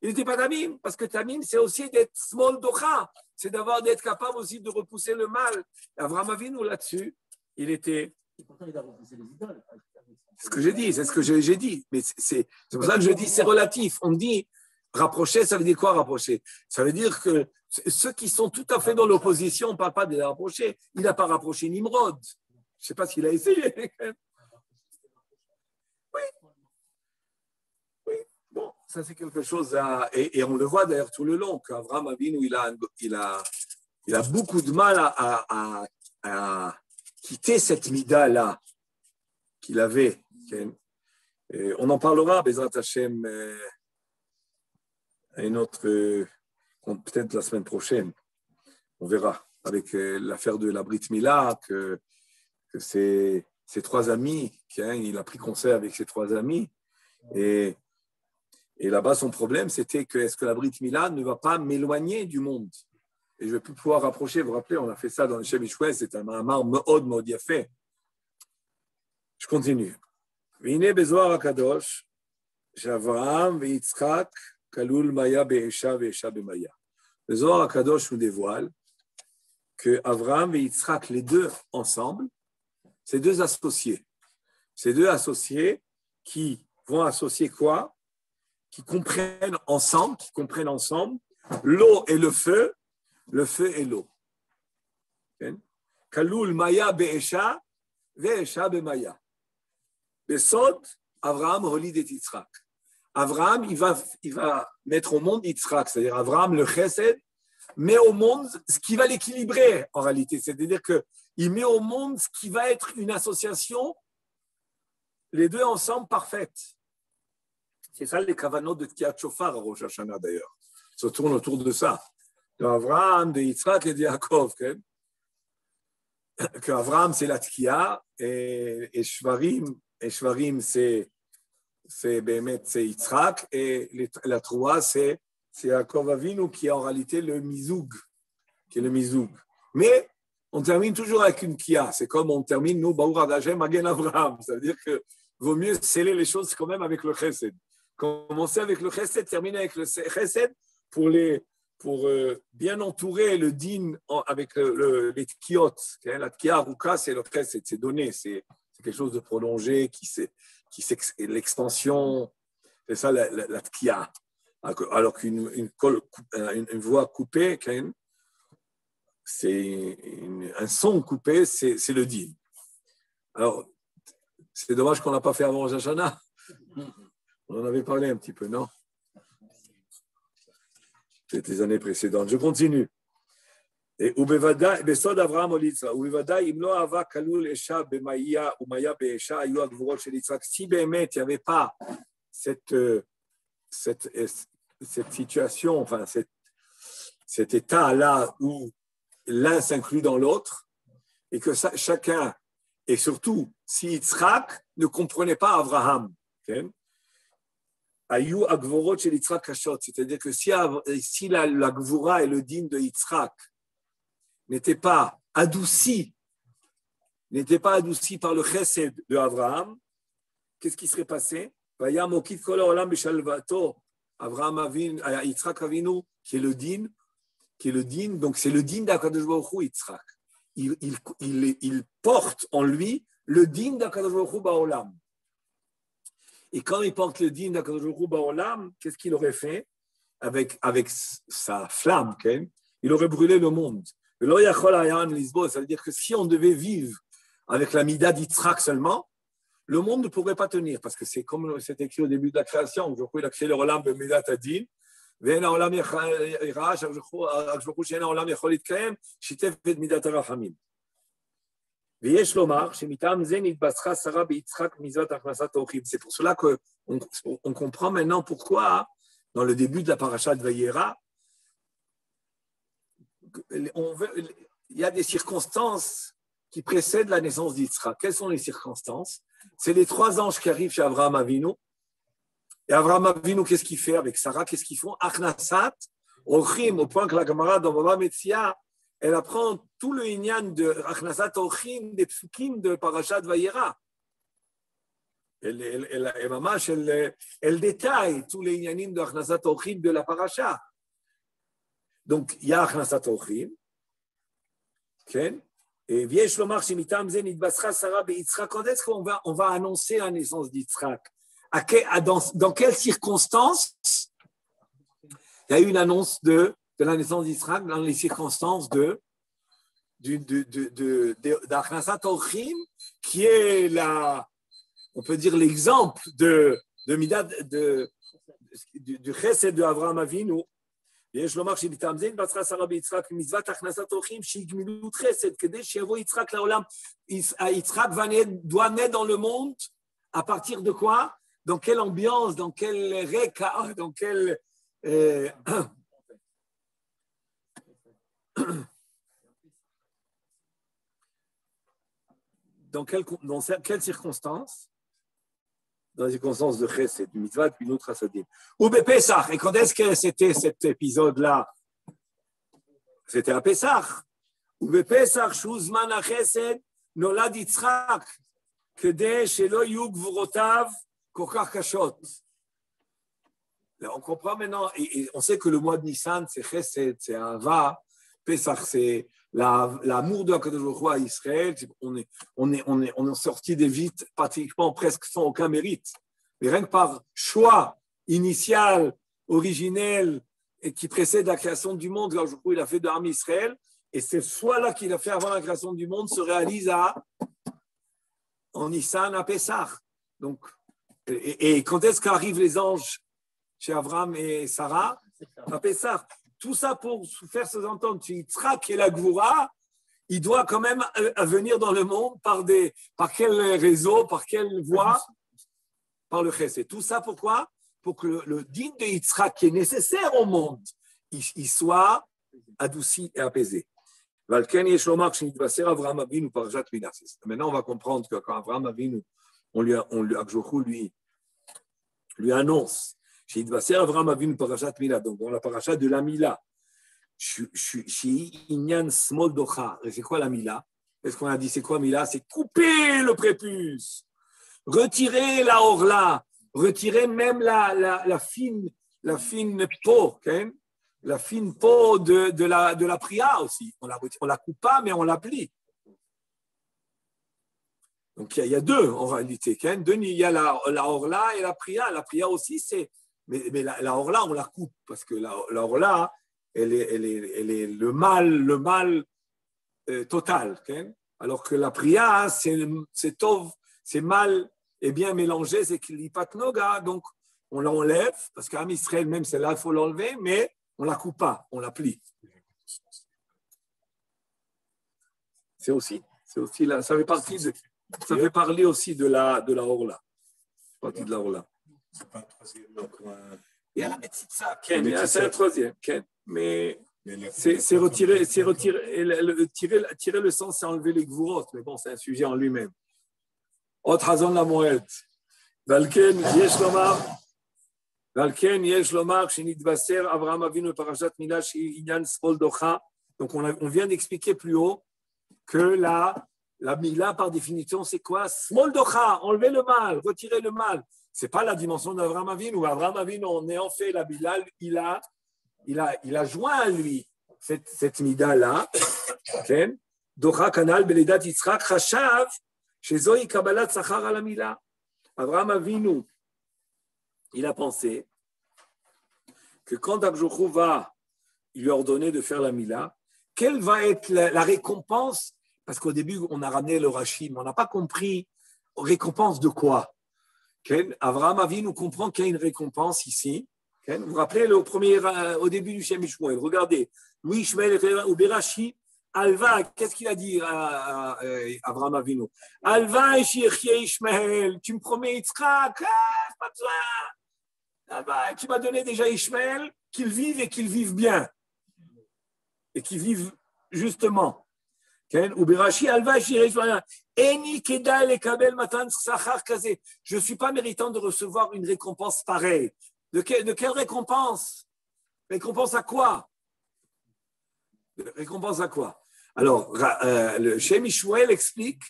Il n'était pas Tamim, parce que Tamim, c'est aussi d'être Smol Docha. C'est d'être capable aussi de repousser le mal. Avraham Avinu, là-dessus, il était... Et pourtant, il a repoussé les idoles. C'est ce que j'ai dit, c'est ce que j'ai dit. Mais c'est pour ça que je dis c'est relatif. On dit rapprocher, ça veut dire quoi rapprocher? Ça veut dire que ceux qui sont tout à fait dans l'opposition, on ne parle pas de les rapprocher. Il n'a pas rapproché Nimrod. Je ne sais pas s'il a essayé. Oui. Bon, ça c'est quelque chose à... Et on le voit d'ailleurs tout le long, qu'Avraham Avinu, il a beaucoup de mal à quitter cette mida-là qu'il avait. Et on en parlera, Bezrat Hashem, à une autre, peut-être la semaine prochaine. On verra, avec l'affaire de la Brit Mila, que ses trois amis, il a pris conseil avec ses trois amis. Et là-bas, son problème, c'était que est-ce que la Brit Mila ne va pas m'éloigner du monde? Et je ne vais plus pouvoir rapprocher. Vous vous rappelez, on a fait ça dans le Shem Ishwez, c'est un Mahamar Meod Yafé. Je continue. Vine Bezoar HaKadosh, Avraham que Abraham et Yitzhak, les deux ensemble, ces deux associés. Ces deux associés qui vont associer quoi? Qui comprennent ensemble l'eau et le feu et l'eau. Kalul Maya Be'esha, Ve'esha Be'maya. Besod, Abraham holid et Yitzhak. Abraham, il va mettre au monde Yitzhak, c'est-à-dire Abraham, le chesed, met au monde ce qui va l'équilibrer en réalité. C'est-à-dire qu'il met au monde ce qui va être une association, les deux ensemble parfaite. C'est ça les kavanot de Tkiat Shofar à Rosh Hashanah d'ailleurs. Ça tourne autour de ça. De Abraham, de Yitzhak et de Yaakov. Que Abraham, c'est la Tkia et Shvarim, c'est Yitzhak et la Troua, c'est Yaakov Avinu qui est en réalité le Mizoug. Mais on termine toujours avec une Kia. C'est comme on termine, nous, Baour Adashem, Magen Abraham. Ça veut dire qu'il vaut mieux sceller les choses quand même avec le Chesed. Commencer avec le Chesed, terminer avec le Chesed pour bien entourer le din avec les Tkiot. La Tkia Aruka, c'est le Chesed, c'est donné, c'est quelque chose de prolongé, l'extension, c'est ça la Tkia. Alors qu'une voix coupée, c'est un son coupé, c'est le din. Alors, c'est dommage qu'on n'a pas fait avant Rosh Hashanah. On en avait parlé un petit peu, non? C'était les années précédentes. Je continue. Et Besod Avraham Olitzra, Ubevada Imlo Ava Kalul Esha Bemaya ou Maya Beesha Ayu Agvurot Shel Yitzhak. Si Bémet, il n'y avait pas cette situation, enfin cet état-là où l'un s'inclut dans l'autre et que chacun, et surtout si Yitzhak ne comprenait pas Abraham, Ayu Agvorot chez Yitzhak Kashot, c'est-à-dire que si la Gvura et le din de Yitzhak n'étaient pas adoucis par le chesed de Abraham, qu'est-ce qui serait passé? Abraham Avinu, Yitzhak Avinu, qui est le din, donc c'est le din d'Akadosh Baruch Hu, Yitzhak. Il porte en lui le din d'Akadosh Baruch Hu Ba'olam. Et quand il porte le din d'Akadosh Baruch Hu Ba'olam, qu'est-ce qu'il aurait fait avec sa flamme? Il aurait brûlé le monde. Ça veut dire que si on devait vivre avec la mida d'Yitzhak seulement, le monde ne pourrait pas tenir, parce que c'est comme c'est écrit au début de la création. Il a créé le Olam b'midat hadin. ואין העולם יראה, שהקדוש ברוך הוא שאין העולם יכול להתקיים, שיתף את מידת הרחמים. ויש לומר שמטעם זה נתבשרה שרה ביצחק מצוות הכנסת האורחים. C'est pour cela qu'on comprend maintenant pourquoi, dans le début de la paracha de Vayera, il y a des circonstances qui précèdent la naissance d'Yitzhak. Quelles sont les circonstances? C'est les 3 anges qui arrivent chez Abraham Avinu. Et Abraham Avinu, qu'est-ce qu'il fait avec Sarah? Qu'est-ce qu'ils font? Achnasat, Ochim, au point que la Gemara dans Baba Metzia, elle apprend tout le inyan de Achnasat Ochim, des psukim de Parashat Vayera. Elle détaille tous les inyanim de Achnasat Ochim de la Parasha. Donc, il y a Achnasat Ochim. Et Viesh Lomar Shemitam Zen Nitbasra Sarah Beyitzhak. Quand est-ce qu'on va annoncer la naissance d'Yitzhak? Dans quelles circonstances il y a eu une annonce de la naissance d'Yitzhak? Dans les circonstances d'Achnasat Orchim, qui est on peut dire l'exemple du chesed de Avraham Avinu. ויש לומר שמטעם זה נתבשרה שרה ביצחק מצוות הכנסת אורחים שהיא גמילות חסד, כדי שיבוא יצחק לעולם. יצחק doit naître dans le monde à partir de quoi? Dans quelle ambiance, dans quel reka, dans quel dans quelles circonstances? Dans les circonstances de Chesed, du mitzvah, puis notre Hasadim. Ou Pesach. Et quand est-ce que c'était cet épisode-là? C'était à Pesach. Ou Pesach, Shuzman HaChesed, Nolad Yitzhak, Kedei Shelo Yu Gvurotav Kokar Kashot. On comprend maintenant, et on sait que le mois de Nissan, c'est Chesed, c'est Ahava. Pesach, c'est l'amour de Akadosh Baruch Hu à Israël, on est sorti d'Égypte pratiquement presque sans aucun mérite. Mais rien que par choix initial, originel, et qui précède la création du monde, Akadosh Baruch Hu, il a fait de l'armée Israël, et ce choix-là qu'il a fait avant la création du monde se réalise en Nissan à Pessah. Donc, et quand est-ce qu'arrivent les anges chez Abraham et Sarah? À Pessah. Tout ça pour faire se entendre. Yitzhak et la Gvoura, il doit quand même venir dans le monde par quel réseau, par quelle voie? Par le chesed. Tout ça pourquoi? Pour que le din de Yitzhak qui est nécessaire au monde, il soit adouci et apaisé. Maintenant, on va comprendre que quand Abraham Avinu, lui annonce, Abraham Avinu parashat Mila, donc dans la parashat de la Mila, c'est quoi la Mila? Est-ce qu'on a dit c'est quoi Mila? C'est couper le prépuce, retirer la orla, retirer même la fine peau, okay? La fine peau de la priya aussi. On la coupe pas, mais on la plie. Donc il y a deux en réalité. Il y a la orla et la priya. La priya aussi, mais la orla, on la coupe parce que la orla, elle est le mal total. Alors que la priya, c'est tov, c'est mal et bien mélangé, c'est qu'il n'y a pas de noga. Donc on l'enlève parce qu'à Israël, même c'est là, il faut l'enlever, mais on ne la coupe pas, on la plie. C'est aussi là, ça fait parler aussi de la orla. Partie de la orla. C'est pas un troisième. Il y a la métitsa, c'est un troisième, mais c'est retirer le sang, c'est enlever les gvurot, mais bon, c'est un sujet en lui-même. Autre razon la moed. Valken, yesh lomar. Donc, on vient d'expliquer plus haut que la Mila, par définition, c'est quoi? Smol docha, enlever le mal, retirer le mal. Ce n'est pas la dimension d'Avraham Avinu. Avraham Avinu, en ayant fait la Mila, il a joint à lui cette Mida-là. Docha kanal beledat Yitzhak chashav shezoi kabbalat sachar ala Mila. Avraham Avinu, il a pensé que quand Akjochou va lui ordonner de faire la Mila, quelle va être la récompense? Parce qu'au début, on a ramené le Rashi, mais on n'a pas compris récompense de quoi. Avraham Avinu comprend qu'il y a une récompense ici. Vous vous rappelez au début du Shem Ishmael, regardez, Louis Ishmael ou Berashi, Alva, qu'est-ce qu'il a dit à Avraham Avinu? Alva et Ishmael, tu me promets Yitzhak, pas besoin. Tu m'as donné déjà Ishmael, qu'il vive et qu'il vive bien. Et qu'il vive justement. Je ne suis pas méritant de recevoir une récompense pareille. De quelle récompense? Récompense à quoi? Récompense à quoi? Alors, le Shem Ishmael explique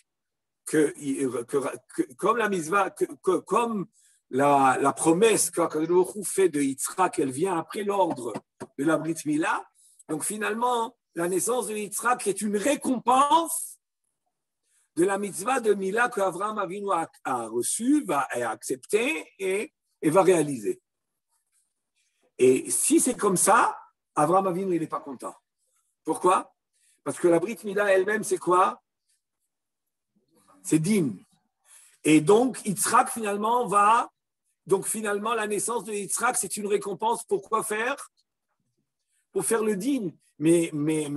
que comme la mitzvah, comme la promesse qu'Akadosh Baruch Hu fait de Yitzhak, elle vient après l'ordre de la Brit Mila. Donc finalement, la naissance de Yitzhak est une récompense de la mitzvah de Mila qu'Avraham Avinu a reçue, a accepté et va réaliser. Et si c'est comme ça, Avraham Avinu, il n'est pas content. Pourquoi? Parce que la Brit Mila elle-même, c'est quoi? C'est din. Et donc, Yitzhak finalement Donc finalement, la naissance de Yitzhak, c'est une récompense. Pourquoi faire? Pour faire le din. Mais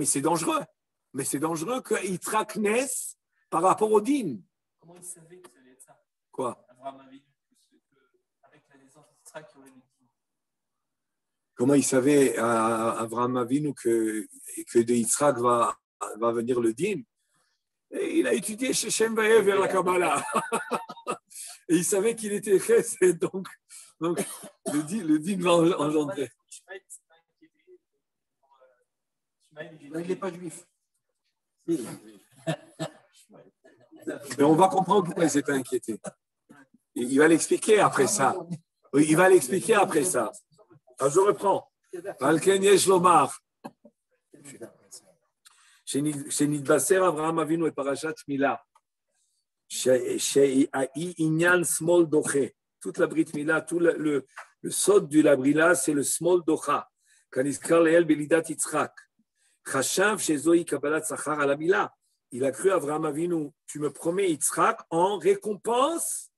c'est dangereux. Mais c'est dangereux que Yitzhak naisse par rapport au din. Comment il savait que ça allait être ça? Quoi? Avraham Avinu, avec la naissance de Yitzhak, il y aurait le din. Comment il savait Avraham Avinu que de Yitzhak va venir le din? Et il a étudié chez Shem Vayev vers la Kabbalah. Et il savait qu'il était chesed, donc le din va engendrer. Il n'est pas juif. Mais on va comprendre pourquoi il s'est inquiété. Il va l'expliquer après ça. Il va l'expliquer après ça. Alors je reprends. Valken yesh lomar. שנתבשר אברהם אבינו את פרשת מילה, שהעניין שמאל דוחה, toute la brite מילה, tout le sod de la brila, c'est le small docha, כנזכר לאל בלידת יצחק. חשב שזוהי קבלת שכר על המילה. Il a cru Abraham Avinu, tu me promets Yitzhak en récompense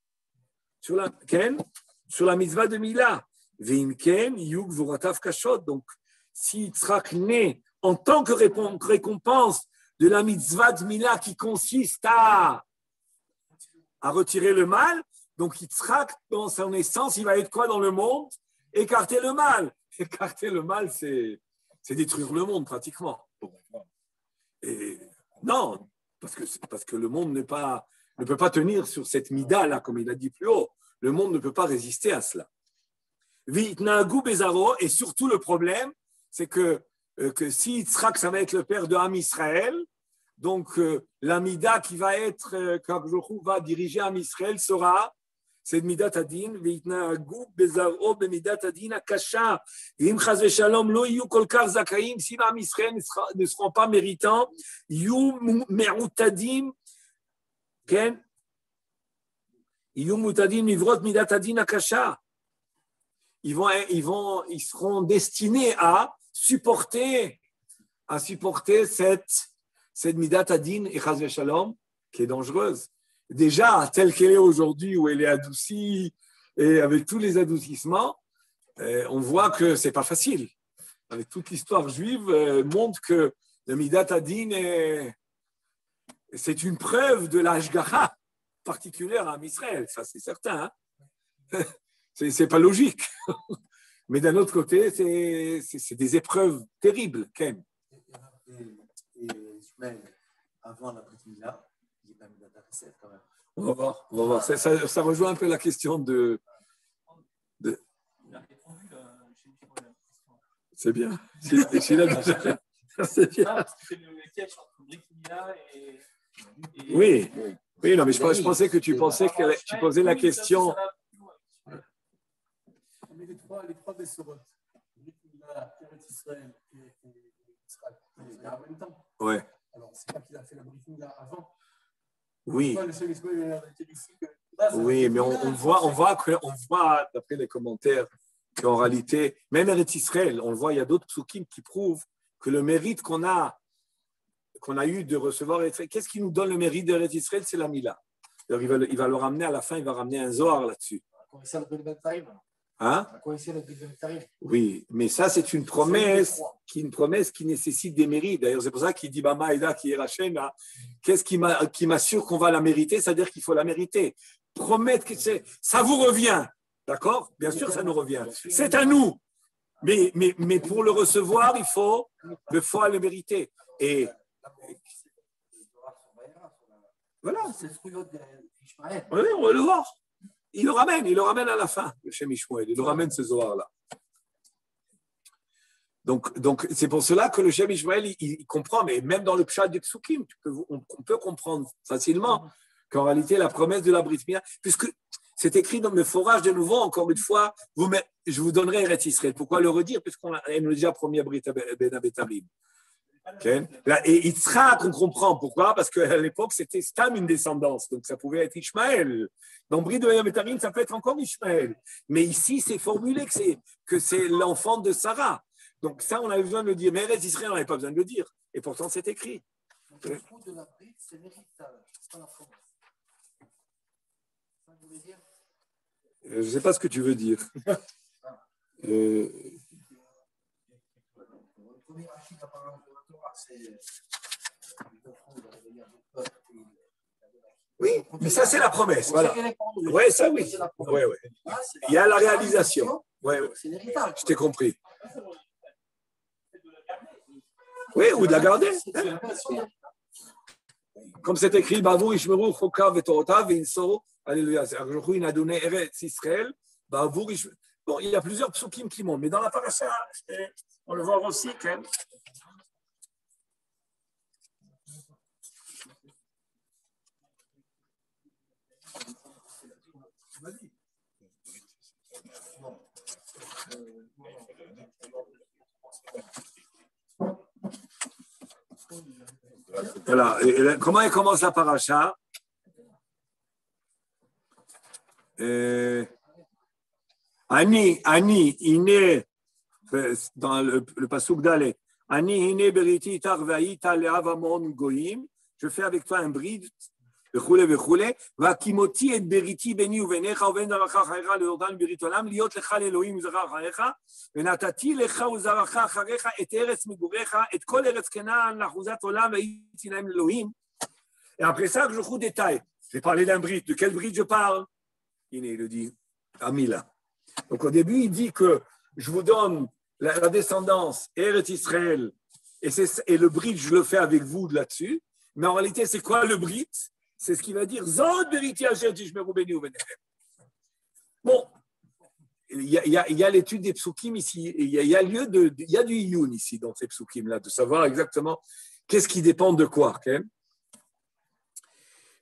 sur la mitzvah de Mila. Veimken, yug voratav kashot. Donc, si Yitzhak naît en tant que récompense de la mitzvah de Mila qui consiste à retirer le mal, donc Yitzhak, dans son essence, il va être quoi dans le monde? Écarter le mal. Écarter le mal, c'est détruire le monde pratiquement. Et non, parce que le monde ne peut pas tenir sur cette mida-là, comme il a dit plus haut. Le monde ne peut pas résister à cela. Et surtout le problème, c'est que si Yitzhak, ça va être le père de Ham Israël, donc la mida qui va être, quand Jochou va diriger Ham Israël sera c'est midat adin, veitnaagu bezaro bemidat adin akasha. Im chas v'shalom lo yu kol kar zakaim, si l'Am Israël ne seront pas méritants, yu me'utadim, ken, yu mutadim livrot midat adin akasha. Ils seront destinés à supporter cette midat adin et chas v'shalom qui est dangereuse. Déjà, telle qu'elle est aujourd'hui, où elle est adoucie, et avec tous les adoucissements, on voit que ce n'est pas facile. Avec toute l'histoire juive, montre que le Midat Adin, c'est une preuve de l'Ashgacha particulière à Israël, ça c'est certain. Hein. C'est pas logique. Mais d'un autre côté, c'est des épreuves terribles, Ken. Et Ismaël, avant la Brit Mila, on va voir. Ça rejoint un peu la question de... C'est bien. C'est bien. Oui, non, mais je pensais que tu posais la question. Les trois Bessorot, Israël et Israël, en même temps. Ouais. Alors, c'est pas qu'il a fait la Brit Mila avant. Oui, mais on voit d'après les commentaires qu'en réalité, même Eretz Israël, on le voit, il y a d'autres psukim qui prouvent que le mérite qu'on a eu de recevoir Eretz Israël, qu'est-ce qui nous donne le mérite d'Eretz Israël? C'est la Mila. Alors, il va le ramener à la fin, il va ramener un Zohar là-dessus. Hein? Oui, mais ça, c'est une promesse qui nécessite des mérites. D'ailleurs, c'est pour ça qu'il dit Bama Eda qui est Rachena. Qu'est-ce qui m'assure qu'on va la mériter? C'est-à-dire qu'il faut la mériter. Promettre que ça vous revient. D'accord? Bien sûr, ça nous revient. C'est à nous. Mais pour le recevoir, il faut le mériter. Et voilà. Oui, on va le voir. Il le ramène à la fin, le Shem Ishmael, il le ramène ce Zohar-là. Donc, c'est pour cela que le Shem Ishmael, il comprend, mais même dans le Pshat de Psukim, on peut comprendre facilement qu'en réalité, la promesse de la Brit Mila, puisque c'est écrit dans le forage de nouveau, encore une fois, je vous donnerai Eretz Israël. Pourquoi le redire? Puisqu'on a déjà promis à Brit Ben Abetalim. Okay. Et Yitzhak, on comprend pourquoi, parce qu'à l'époque, c'était Stam une descendance, donc ça pouvait être Ishmaël. Dans Brit de Yametarim, ça peut être encore Ishmaël. Mais ici, c'est formulé que c'est l'enfant de Sarah. Donc ça, on avait besoin de le dire. Mais Eretz Israël, on n'avait pas besoin de le dire. Et pourtant, c'est écrit. Donc, le coup de la Brit, c'est l'héritage, c'est pas la promesse. Ça vous voulez dire? Je ne sais pas ce que tu veux dire. Oui, mais ça c'est la promesse. Voilà. Oui, ça oui. Ouais. Il y a la réalisation. Ouais. Je t'ai compris. Oui, ou de la garder. Comme c'est écrit, Bavou Ishmeru Chokav et Torotav et Inso. Alléluia. Il a donné Eretz Israël. Bavou Ishmeru. Bon, il y a plusieurs psukim qui montent, mais dans la paracha, on le voit aussi quand même. Vas-y. Voilà. Comment elle commence la paracha? Ani, Iné, dans le pasuk d'Alet. Ani, Iné, Beriti, Tar, Vaïta, Leavamon, Goïm. Je fais avec toi un brid. והקימותי את בריתי ביני וביניך ובין זרעך אחריך ליורדן ברית עולם להיות לך לאלוהים וזרעך אחריך ונתתי לך וזרעך אחריך את ארץ מגוריך את כל ארץ כנען לאחוזת עולם והייתי להם לאלוהים. Et après ça que je vous détaille, je vais parler d'un brit. De quel brit je parle? Il le dit Amila. Donc au début il dit que je vous donne la descendance Eretz Israël et le brit je le fais avec vous là-dessus. Mais en réalité c'est quoi le brit? C'est ce qu'il va dire. Bon, il y a l'étude des psukim ici. Il y a du iyun ici dans ces psukim là, de savoir exactement qu'est-ce qui dépend de quoi. Okay?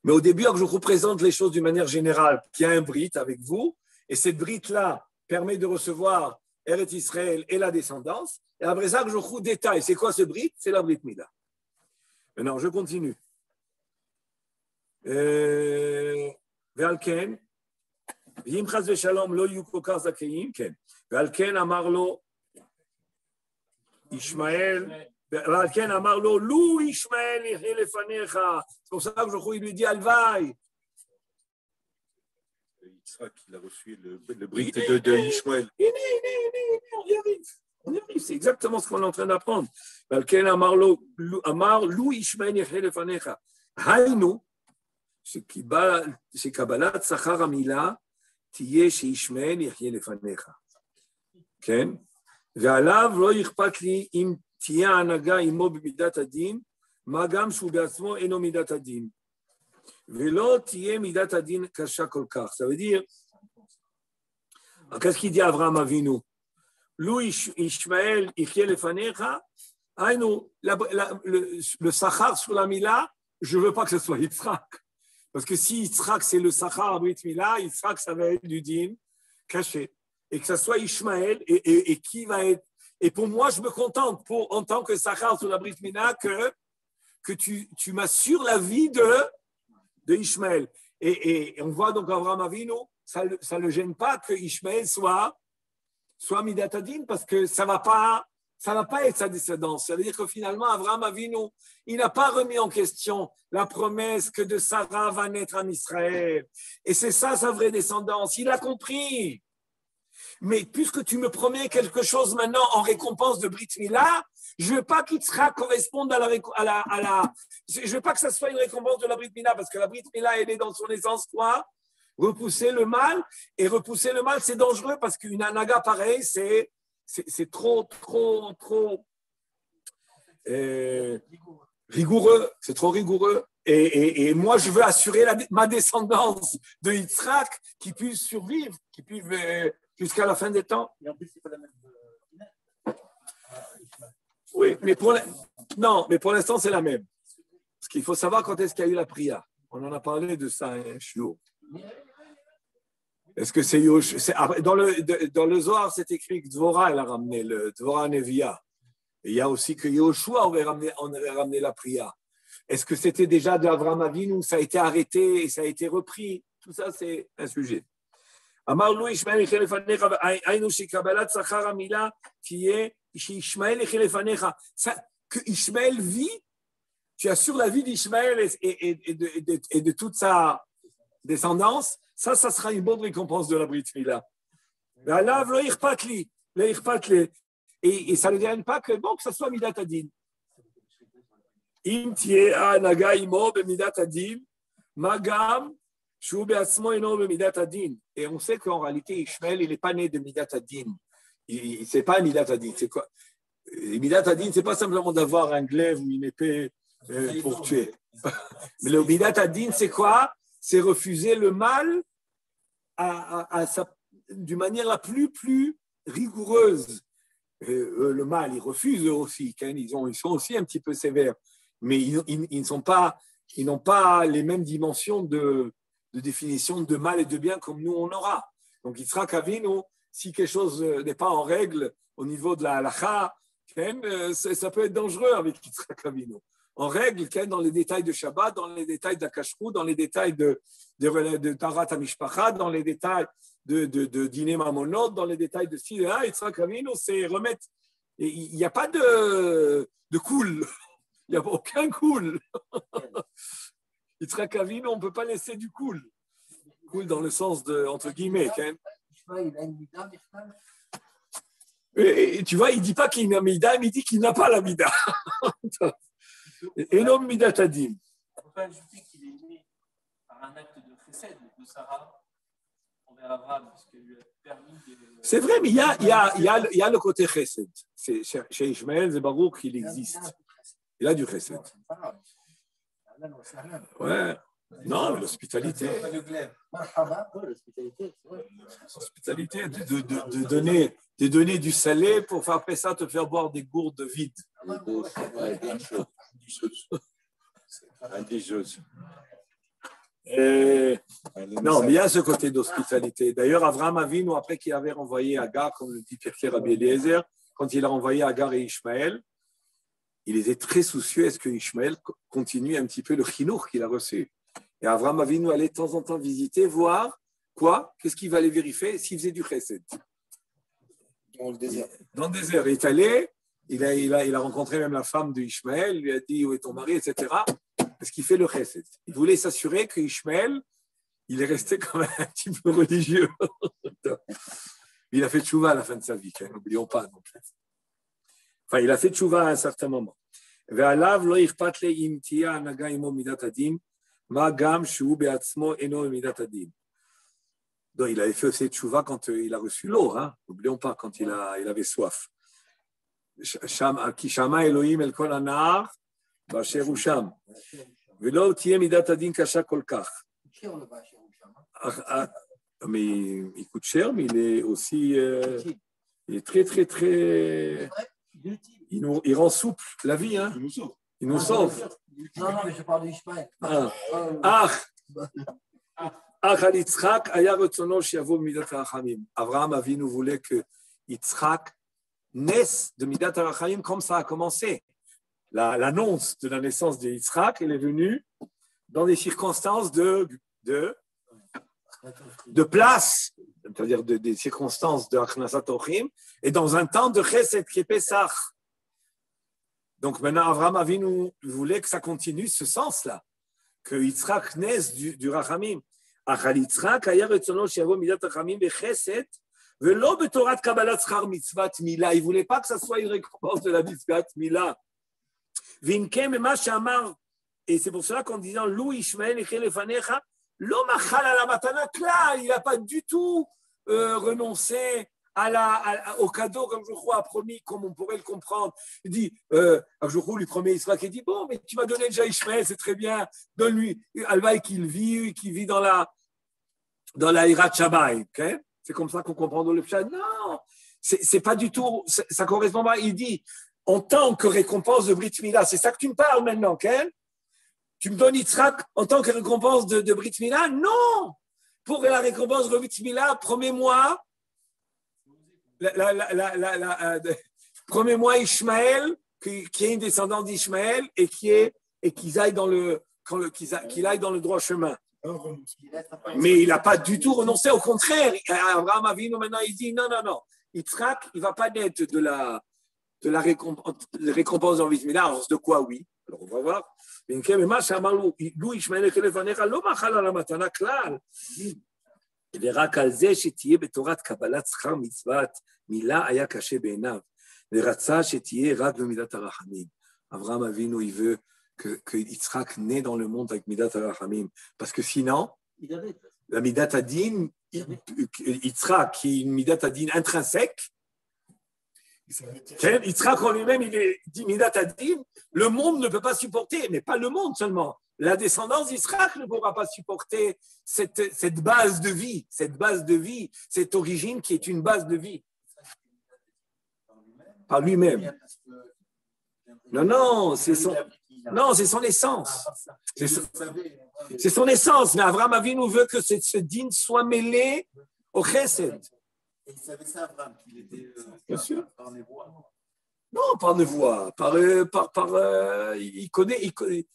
Mais au début, je vous présente les choses d'une manière générale. Il y a un brit avec vous, et cette brit là permet de recevoir Eretz Israël et la descendance. Et après ça, je vous détaille. C'est quoi ce brit? C'est la brit mila. Maintenant, je continue. ועל כן, ואם חס ושלום לא יהיו כל כך זכאים, כן, ועל כן אמר לו ישמעאל, ועל כן אמר לו, לו ישמעאל יחיה לפניך, c'est pour ça que il lui dit הלוואי. Yitzhak, il a reçu le brit de Ishmaël. On y arrive, c'est exactement ce qu'on est en train d'apprendre. ועל כן אמר לו ישמעאל יחיה לפניך, היינו, שקבלת שכר המילה תהיה שישמעאל יחיה לפניך. כן? ועליו לא אכפת לי אם תהיה ההנהגה עמו במידת הדין, מה גם שהוא בעצמו אינו מידת הדין. ולא תהיה מידת הדין קשה כל כך. Ça veut dire, qu'est-ce qu'il dit Abraham Avinu? לו ישמעאל יחיה לפניך, היינו, le sachar sur la mila, je ne veux pas que ce soit Yitzhak. Parce que si Yitzhak, c'est le Sachar à Brit Mila, Yitzhak, ça va être du din caché. Et que ça soit Ishmaël, et qui va être. Et pour moi, je me contente, en tant que Sachar sur la Brit Mila, que tu m'assures la vie de Ishmaël. Et on voit donc Abraham Avinu, ça ne le gêne pas que Ishmaël soit Midat Hadin, parce que ça va pas être sa descendance. Ça veut dire que finalement, Abraham Avinu, il n'a pas remis en question la promesse que de Sarah va naître en Israël. Et c'est ça sa vraie descendance. Il a compris. Mais puisque tu me promets quelque chose maintenant en récompense de Brit Mila, je ne veux pas qu'Yitzhak corresponde à la. Je ne veux pas que ça soit une récompense de la Brit Mila, parce que la Brit Mila, elle est dans son essence quoi? Repousser le mal. Et repousser le mal, c'est dangereux parce qu'une anaga pareille, c'est trop rigoureux, c'est trop rigoureux. Et moi, je veux assurer ma descendance de Yitzhak qui puisse survivre, qui puisse jusqu'à la fin des temps. Et en plus, c'est pas la même. Oui, mais pour l'instant, c'est la même. Parce qu'il faut savoir quand est-ce qu'il y a eu la prière. On en a parlé de ça, un chiot. Est-ce que c'est dans le Zohar, c'est écrit que Dvorah, elle a ramené le Dvorah Nevia. Et il y a aussi que Yoshua aurait ramené la prière. Est-ce que c'était déjà d'Avraham Avinu ou ça a été arrêté et ça a été repris? Tout ça, c'est un sujet. Amar Lou Ishmael yechel lefanecha aynu shekabalat sachar hamila tiyeh Ishmael yechel lefanecha. Que Ishmael vit, tu assures la vie d'Ishmael et de toute sa descendance. Ça sera une bonne récompense de la Brit Mila. Et ça ne gêne pas que ça soit Midat Hadin. Im tiye hanaga imo b'midat hadin, magam shu be'atzmo eno b'midat hadin. Et on sait qu'en réalité, Ishmael, il n'est pas né de Midat Hadin. C'est pas Midat Hadin. C'est quoi? Midat Hadin, c'est pas simplement d'avoir un glaive ou une épée pour tuer. Mais le Midat Hadin, c'est quoi? C'est refuser le mal d'une manière la plus rigoureuse. Le mal, ils refusent eux aussi. Ils sont aussi un petit peu sévères. Mais ils n'ont pas les mêmes dimensions de définition de mal et de bien comme nous on aura. Donc Yitzhak Avinu, si quelque chose n'est pas en règle au niveau de la halakha, ça peut être dangereux avec Yitzhak Avinu. en règle, dans les détails de Shabbat, dans les détails d'Akashrut, dans les détails de Tarat HaMishpacha, dans les détails de Dîner Mamonot, dans les détails de Sila, Yitzhak Avinu, c'est remettre. Il n'y a pas de cool. Il n'y a aucun cool. Yitzhak Avinu, on ne peut pas laisser du cool. Cool dans le sens de, entre guillemets. Et tu vois, il ne dit pas qu'il a mida, mais il dit qu'il n'a pas la mida. Et non, mida tadim. On peut ajouter qu'il est né par un acte de chesed de Sarah envers Abraham, parce qu'il lui a permis de. C'est vrai, mais il y a le côté chesed. Chez Ishmaël, c'est barouk qu'il existe. Il a du chesed. Ouais. Non, l'hospitalité. L'hospitalité, de donner du salé pour faire après ça te faire boire des gourdes vides. Indigeuses. Non, mais il y a ce côté d'hospitalité. D'ailleurs, Avraham Avinu, après qu'il avait renvoyé Agar, comme le dit Pierre Rabbi Eliezer, quand il a renvoyé Agar et Ishmaël, il était très soucieux est-ce que Ishmaël continue un petit peu le chinour qu'il a reçu. Et Avraham Avinu allait de temps en temps visiter, voir quoi, qu'est-ce qu'il va aller vérifier, s'il faisait du chesed. Dans le désert. Dans le désert, il est allé, il a rencontré même la femme d'Ishmaël, il lui a dit où est ton mari, etc. Parce qu'il fait le chesed. Il voulait s'assurer que Ishmaël, il est resté quand même un petit peu religieux. Il a fait tchouva à la fin de sa vie, n'oublions pas non plus. Enfin, il a fait tchouva à un certain moment. ועליו לא אכפת לי אם תהיה ההנהגה עמו מידת הדין, מה גם שהוא בעצמו אינו מידת הדין. Donc, il avait fait aussi tchouva quand il a reçu l'eau, hein? N'oublions pas, quand il avait soif. כי שמע אלוהים אל כל הנהר באשר הוא שם, ולא תהיה מידת הדין קשה כל כך. Mais il coûte cher, mais il est aussi il est très, très, très... Il rend souple la vie, hein? Il nous sauve. Non, mais je parle d'Ishmaël. Abraham Avinu voulait que Yitzhak naisse de Midat HaRachamim comme ça a commencé. L'annonce de la naissance de Yitzhak, elle est venue dans des circonstances de place, c'est-à-dire des circonstances de Achnasat Ochim, et dans un temps de Chesed qui est Pesach. Donc maintenant, Avraham Avinu voulait que ça continue ce sens-là, que Yitzhak naisse du Rachamim. Achal Yitzhak היה רצונו שיבוא מידת רחמים בחסד, ולא בתורת קבלת שכר מצוות מילה. Il ne voulait pas que ça soit une récompense de la mitzvat מילה. ואם כן, ממה שאמר, et c'est pour cela qu'en disant, לו ישמעאל יחיה לפניך, לא מחל על המתנה כלל, il n'a pas du tout renoncé au cadeau qu'Akjouchou a promis, comme on pourrait le comprendre. Il dit, Akjouchou lui promet Israël, il dit, bon, mais tu m'as donné déjà Ishmaël, c'est très bien, donne-lui, Alvaï qu'il vit dans la Hirat Shabbat, okay? C'est comme ça qu'on comprend dans le Pshat. Non, c'est pas du tout, ça correspond pas. Il dit, en tant que récompense de Brit Mila, c'est ça que tu me parles maintenant, okay? Tu me donnes Yitzhak en tant que récompense de Brit Mila? Non! Pour la récompense de Brit Mila, promets-moi, promets-moi Ishmaël, qui est une descendante d'Ishmaël et qu'il aille dans le droit chemin. Mais il n'a pas du tout renoncé, au contraire. Abraham Avinu maintenant il dit non. Yitzhak, il ne va pas naître de la récompense en Brit Mila. De quoi, oui. Alors on va voir. ורק על זה שתהיה בתורת קבלת שכר מצוות מילה היה קשה בעיניו, ורצה שתהיה רק במידת הרחמים. אברהם אבינו, il veut que Yitzhak naît dans le monde avec מידת הרחמים, parce que sinon, la מידת הדין, Yitzhak qui est une מידת הדין intrinsèque, Yitzhak en lui-même, il est dit מידת הדין, le monde ne peut pas supporter, mais pas le monde seulement. La descendance d'Israël ne pourra pas supporter cette base de vie, cette origine qui est une base de vie. Par lui-même. Non, c'est son essence. C'est son essence. Mais Avraham Avinu veut que ce dîne soit mêlé au chesed. Et il savait ça, Abraham, qu'il était bien sûr. par les rois. Non, par nevoie.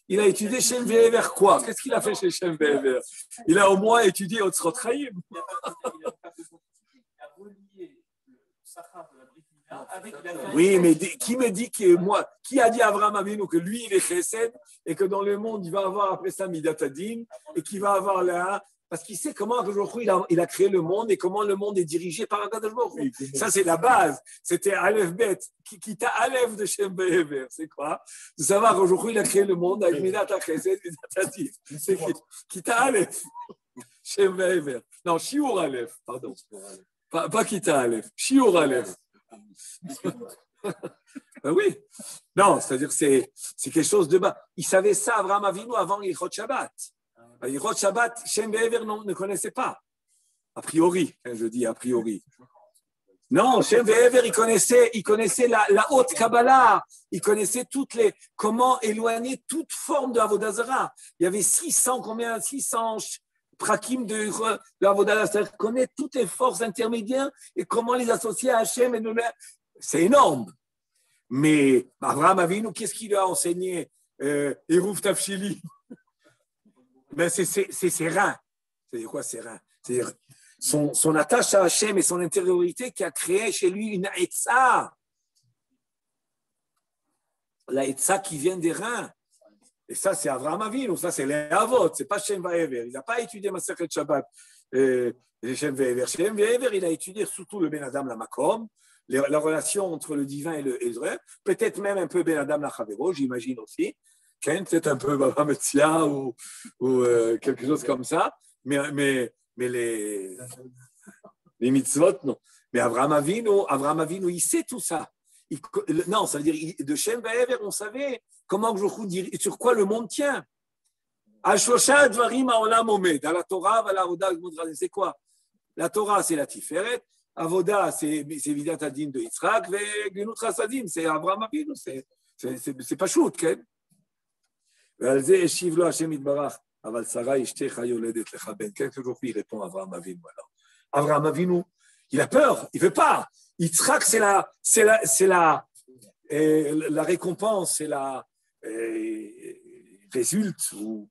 Il a étudié Shem Ve'ever quoi? Qu'est-ce qu'il a fait chez Shem Ve'ever? Il a au moins étudié Otzrot Chaim. Il a relié le Sahara de la Brit Mila avec la. Oui, mais qui me dit que moi, qui a dit à Abraham Avinu que lui, il est Chesed et que dans le monde, il va avoir après ça Midat Hadin et qu'il va avoir là. Parce qu'il sait comment il a créé le monde et comment le monde est dirigé par Akadosh Baruch Hu. Ça, c'est la base. C'était Aleph Bet, qui t'a Aleph de Shem Be'ever. C'est quoi? De savoir qu'aujourd'hui, il a créé le monde avec Midat HaChesed, Midat Hadin. C'est qui t'a Aleph. Shem Be'ever. Non, Shiur Aleph, pardon. Pas qui t'a Aleph. Shiur Aleph. Ben oui. Non, c'est-à-dire c'est quelque chose de bas. Il savait ça, Abraham Avinu, avant l'Ichot Shabbat. L'Ichot Shabbat, Shem Be'ever ne connaissait pas. A priori, je dis a priori. Non, Shem Be'ever, il connaissait la haute Kabbalah. Il connaissait comment éloigner toute forme de Avodah Zarah. Il y avait 600 prakim de Avodah Zarah. Il connaît toutes les forces intermédiaires et comment les associer à Hachem. C'est énorme. Mais Abraham Avinu, qu'est-ce qu'il a enseigné? Eruv Tafshili. Ben c'est ses reins. C'est quoi ses reins? C'est son attache à Hachem et son intériorité qui a créé chez lui une Etza. La Etza qui vient des reins. Et ça, c'est Avraham Avinu. Ça, c'est les Avot. C'est pas Shem Ve'ever. Il n'a pas étudié Masechet Shabbat. Shem Ve'ever. Shem Ve'ever, il a étudié surtout le Ben Adam la Makom, la relation entre le divin et le vrai. Peut-être même un peu Ben Adam la Chavero, j'imagine aussi. Peut-être un peu Baba Metzia ou quelque chose comme ça, mais les mitzvot, non. Mais Avraham Avinu, il sait tout ça. Non, ça veut dire, de Shem Ve'ever, on savait comment sur quoi le monde tient. Al-Shosha Dvarim Ha'olam Omed, à la Torah, à la Avoda, c'est quoi? La Torah, c'est la Tiferet, Avoda, c'est Vidat Hadin de Yitzhak, et Genut Chasadim, c'est Avraham Avinu, c'est pas shoot, quel? ועל זה השיב לו השם יתברך, אבל שרה אשתך יולדת לך בן. Quelques jours il répond à Avraham Avinu. Alors, Avraham Avinu, il a peur, il ne veut pas. Yitzhak, c'est la récompense, c'est la résulte, ou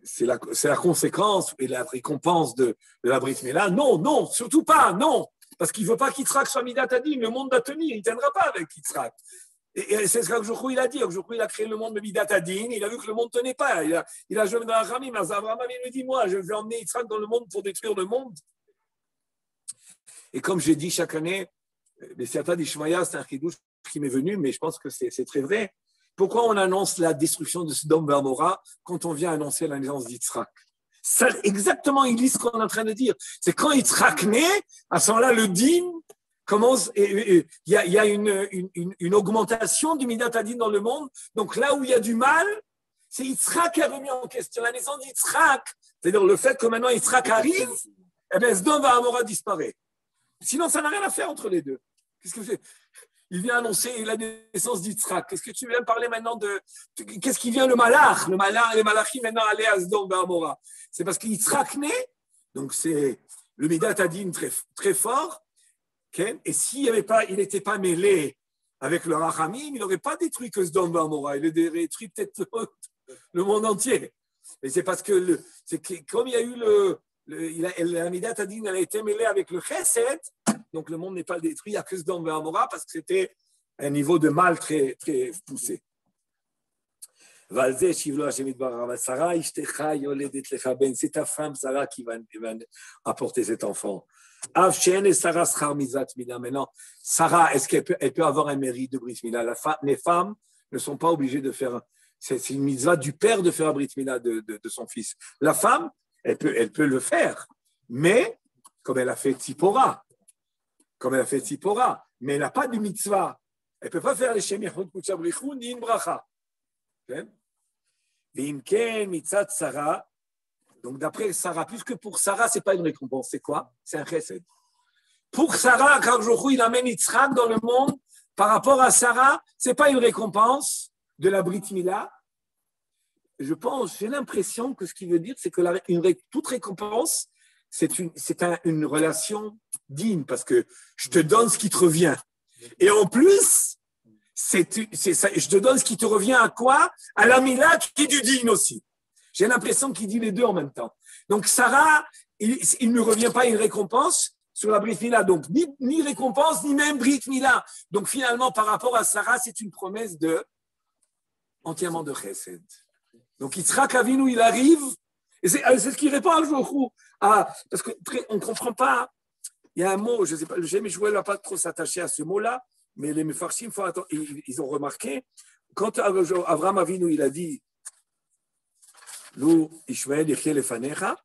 c'est la conséquence et la récompense de la Brit Mila. Non, surtout pas, non. Parce qu'il ne veut pas qu'Yitzhak soit Midat Hadin, le monde va tenir, il ne tiendra pas avec Yitzhak. Et c'est ce qu'Akjoukou il a dit. Akjoukou il a créé le monde de Midat Hadin. Il a vu que le monde ne tenait pas. Il a joué dans la Ramim. Avraham il me dit, moi, je vais emmener Yitzhak dans le monde pour détruire le monde. Et comme j'ai dit chaque année, les Siyata d'Ishmaïa, c'est un chidouche qui m'est venu, mais je pense que c'est très vrai. Pourquoi on annonce la destruction de Sodome et Gomorrha quand on vient annoncer la naissance d'Yitzhak? Ça, exactement, il lit ce qu'on est en train de dire. C'est quand Yitzhak naît, à ce moment-là, le din commence, il y a une augmentation du Midat Hadin dans le monde. Donc là où il y a du mal, c'est Yitzhak qui a remis en question la naissance d'Yitzhak. C'est-à-dire le fait que maintenant Yitzhak arrive, eh bien Sodome et Gomorrha disparaît. Sinon, ça n'a rien à faire entre les deux. Qu'est-ce que c'est? Il vient annoncer la naissance d'Yitzhak. Qu'est-ce que tu viens parler maintenant de... Qu'est-ce qui vient le malach? Les malachim maintenant allaient à Sodome et Gomorrha. C'est parce que Yitzhak naît, donc c'est le Midat Hadin très, très fort. Et s'il n'était pas mêlé avec le Rachamim, il n'aurait pas détruit que Sodome et Gomorrha. Il aurait détruit peut-être le monde entier. Mais c'est parce que, comme il y a eu la Midat Hadin a été mêlée avec le Chesed, donc le monde n'est pas détruit, il n'y a que Sodome et Gomorrha parce que c'était un niveau de mal très, très poussé. C'est ta femme Sarah qui va apporter cet enfant. Maintenant, Sarah, est-ce qu'elle peut avoir un mérite de Brit Mila? Les femmes ne sont pas obligées de faire. C'est une mitzvah du père de faire un Brit Mila de son fils. La femme, elle peut le faire, mais comme elle a fait Tzipora, mais elle n'a pas de mitzvah. Elle ne peut pas faire les Shem Yachud Kutsha Brichou ni une bracha. Sarah. Donc d'après Sarah, puisque pour Sarah, ce n'est pas une récompense, c'est quoi? C'est un chesed. Pour Sarah, quand il amène Yitzhak dans le monde, par rapport à Sarah, ce n'est pas une récompense de la Brit Mila. J'ai l'impression que ce qu'il veut dire, c'est que toute récompense, c'est une relation digne, parce que je te donne ce qui te revient. Et en plus, c'est ça, je te donne ce qui te revient à quoi? À la Mila qui est du din aussi. J'ai l'impression qu'il dit les deux en même temps. Donc, Sarah, il ne revient pas une récompense sur la Brit Mila. Donc, ni récompense, ni même Brit Mila. Donc, finalement, par rapport à Sarah, c'est une promesse entièrement de Chesed. Donc, Yitzhak Avinu, il arrive, et c'est ce qui répond à Jochou. Parce qu'on ne comprend pas. Il y a un mot, je ne sais pas, jamais je ne vais pas trop s'attacher à ce mot-là, mais les Mefarshim, ils ont remarqué, quand Avraham Avinu, il a dit Lou Ishmael Yechie Lefanecha,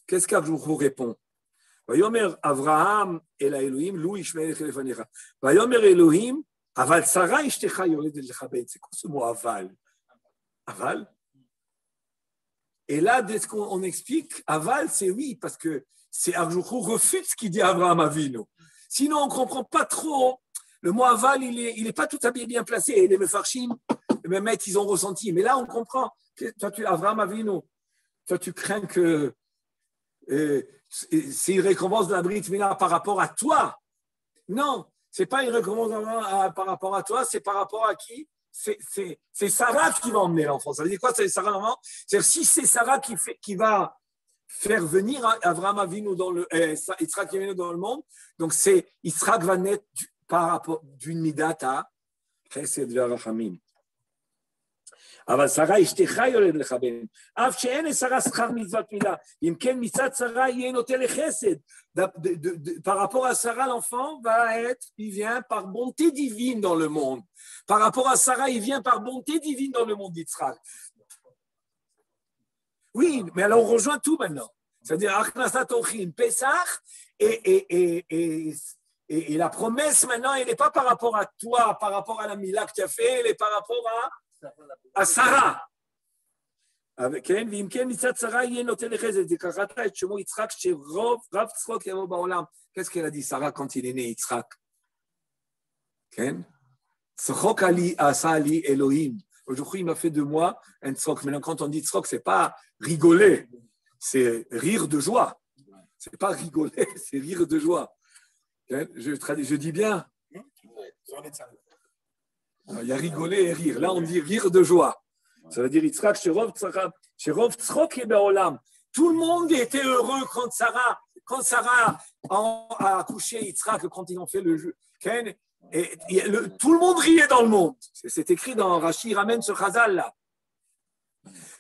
qu'est-ce qu'Avjochou répond? Vayomer Avraham el Elohim, Lou Ishmael Yechie Lefanecha. Vayomer Elohim, Aval Sarah Ishtecha Yoredet Lecha Ben. C'est quoi ce mot Aval? Aval? Et là, dès qu'on explique, Aval, c'est oui, parce que c'est Avjochou refute ce qu'il dit Avraham Avinu. Sinon, on ne comprend pas trop. Le mot Aval, il est pas tout à fait bien placé. Et les Mefarshim, les mecs, ils ont ressenti. Mais là, on comprend. Toi, Avraham Avinu, toi, tu crains que c'est une récompense de la Brit Mila par rapport à toi. Non, c'est pas une récompense par rapport à toi, c'est par rapport à qui? C'est Sarah qui va emmener l'enfant. Ça veut dire quoi, c'est Sarah l'enfant? C'est-à-dire, si c'est Sarah qui va faire venir Avraham Avinu Yitzhak Avinu dans le monde, donc c'est Yitzhak va naître par rapport d'une midata Chesed ve'Rachamim. אבל שרה אשתך יולד לך בן, אף שאין לשרה שכר מצוות מילה, אם כן מצד שרה יהיה נוטה לחסד. Par rapport à Sarah, l'enfant il vient par bonté divine dans le monde. Par rapport à Sarah, il vient par bonté divine dans le monde d'Yitzhak. Oui, mais alors on rejoint tout maintenant. C'est-à-dire, Achnasat Ochim, Pesach, et la promesse maintenant, elle n'est pas par rapport à toi, par rapport à la Mila que tu as fait, elle est par rapport à Sarah. Qu'est-ce qu'elle a dit, Sarah, quand il est né, Yitzhak? Tzchok ali asa ali Elohim. Aujourd'hui, il m'a fait de moi un tzchok. Maintenant, quand on dit tzchok, ce n'est pas rigoler, c'est rire de joie. Ce n'est pas rigoler, c'est rire de joie. Je dis bien. Il y a rigoler et rire. Là, on dit rire de joie. Ça veut dire Yitzhak, Sherov Tzchok et Be'olam. Tout le monde était heureux quand Sarah a accouché Yitzhak, quand ils ont fait le jeu. Tout le monde riait dans le monde. C'est écrit dans Rashi, ramène ce chazal là.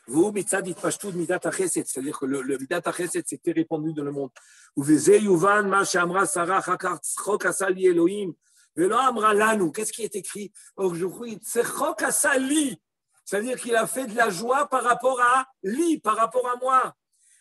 Vous, mitzad itpashtud midat hachesed, c'est-à-dire que le midat hachesed s'était répandu dans le monde. Uveze yuvan ma she'amra Sarah chakar tzchok asa li Elohim velo amra lanu. Qu'est-ce qui est écrit aujourd'hui? Tzchok asa li, c'est-à-dire qu'il a fait de la joie par rapport à li, par rapport à moi.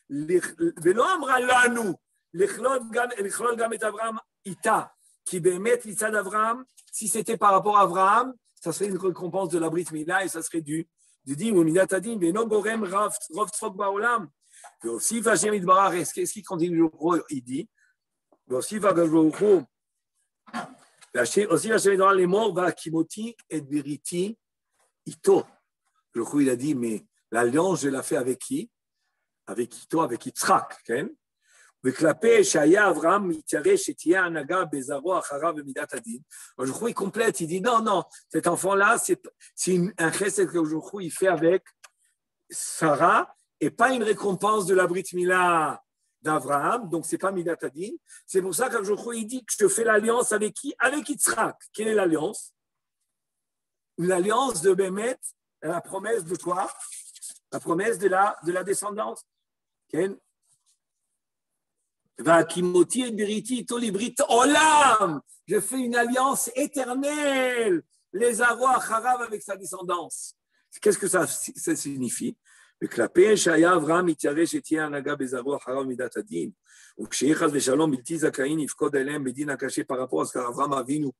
Velo amra lanu lechlol gam et Avraham ita qui bémet mitzad Avraham. Si c'était par rapport à Avraham, ça serait une récompense de la Brit Mila et ça serait du din ou midat adin, mais non gorem rav tzchok baolam. Et aussi Hashem Yitbarach, qu'est-ce qu'il continue? Il dit, aussi Hashem Yitbarach les morts va kimoti et biriti ito. Le coup il a dit, mais l'alliance je la fais avec qui? Avec Ito, avec Yitzhak, ken? וכלפי שהיה אברהם מתיירא שתהיה הנהגה בזרעו אחריו במידת הדין. aujourd'hui il complète, il dit non, cet enfant-là, c'est un chesed que aujourd'hui il fait avec Sarah et pas une récompense de la Brit Mila d'Abraham, donc c'est pas midat hadin. C'est pour ça qu'aujourd'hui il dit que je fais l'alliance avec qui? Avec Yitzhak. Quelle est l'alliance? Une alliance de Bémet, la promesse de quoi? La promesse de la descendance. Je fais une alliance éternelle, les Aroa Harav avec sa descendance. Qu'est-ce que ça signifie? וכלפי שהיה אברהם מתיירא שתהיה הנהגה בזרעו אחריו מידת הדין, וכשיהיה חס ושלום בלתי זכאים יפקוד אליהם בדין הקשה par rapport à ce qu'Avraham Avinu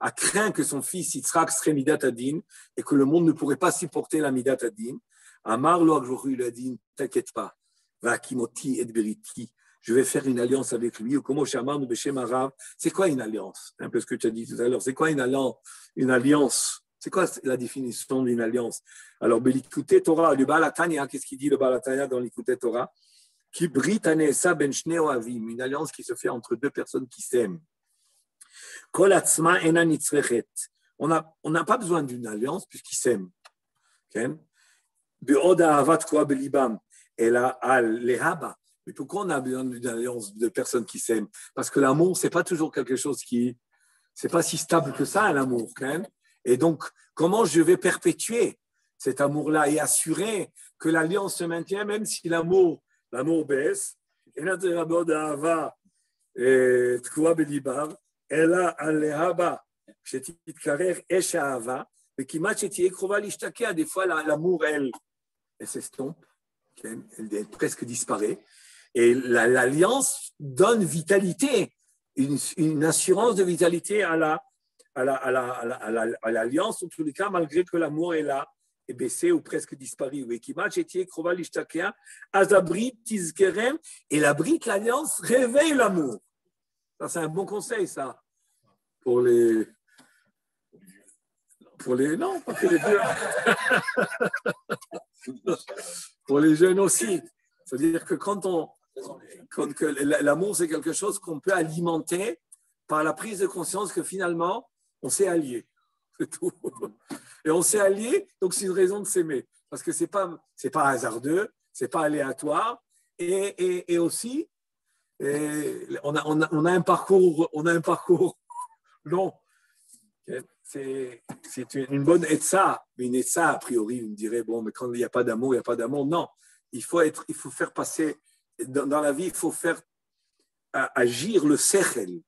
a craint que son fils Yitzhak serait midat adin et que le monde ne pourrait pas supporter la midat adin. Amar lo akjoru il a dit, t'inquiète pas, va kimoti et beriti. Je vais faire une alliance avec lui. C'est quoi une alliance? Un peu ce que tu as dit tout à l'heure. C'est quoi une alliance? C'est quoi la définition d'une alliance? Alors, Belikutei Torah, le Baal HaTanya, qu'est-ce qu'il dit le Baal HaTanya dans Likutei Torah? Ki brit hanesa ben shnei ohavim, une alliance qui se fait entre deux personnes qui s'aiment. Kol atzma ena nitzrechet. On n'a pas besoin d'une alliance puisqu'ils s'aiment. Be'od ahavat koa belibam. Et là, al lehaba. Mais pourquoi on a besoin d'une alliance de personnes qui s'aiment? Parce que l'amour, c'est pas toujours quelque chose qui, c'est pas si stable que ça, l'amour. Et donc, comment je vais perpétuer cet amour-là et assurer que l'alliance se maintient, même si l'amour baisse? Et là, be'od ahava koa belibam. Et là, al lehaba. Des fois, l'amour, elle s'estompe, elle presque disparaît. Et l'alliance donne vitalité, une assurance de vitalité à l'alliance, en tous les cas, malgré que l'amour est là, est baissé ou presque disparu. Et la brite, l'alliance, réveille l'amour. Ça, c'est un bon conseil, ça. Pour les. Non, pas que les vieux. Pour les jeunes aussi. C'est-à-dire que l'amour, c'est quelque chose qu'on peut alimenter par la prise de conscience que finalement, on s'est allié. C'est tout. Et on s'est allié, donc c'est une raison de s'aimer. Parce que c'est pas hasardeux, c'est pas aléatoire. Et aussi, on a un parcours long. C'est une bonne etza, mais une etza, a priori, on me dirait, bon, mais quand il n'y a pas d'amour, il n'y a pas d'amour. Non, il faut faire passer, dans la vie, il faut faire agir le sechel.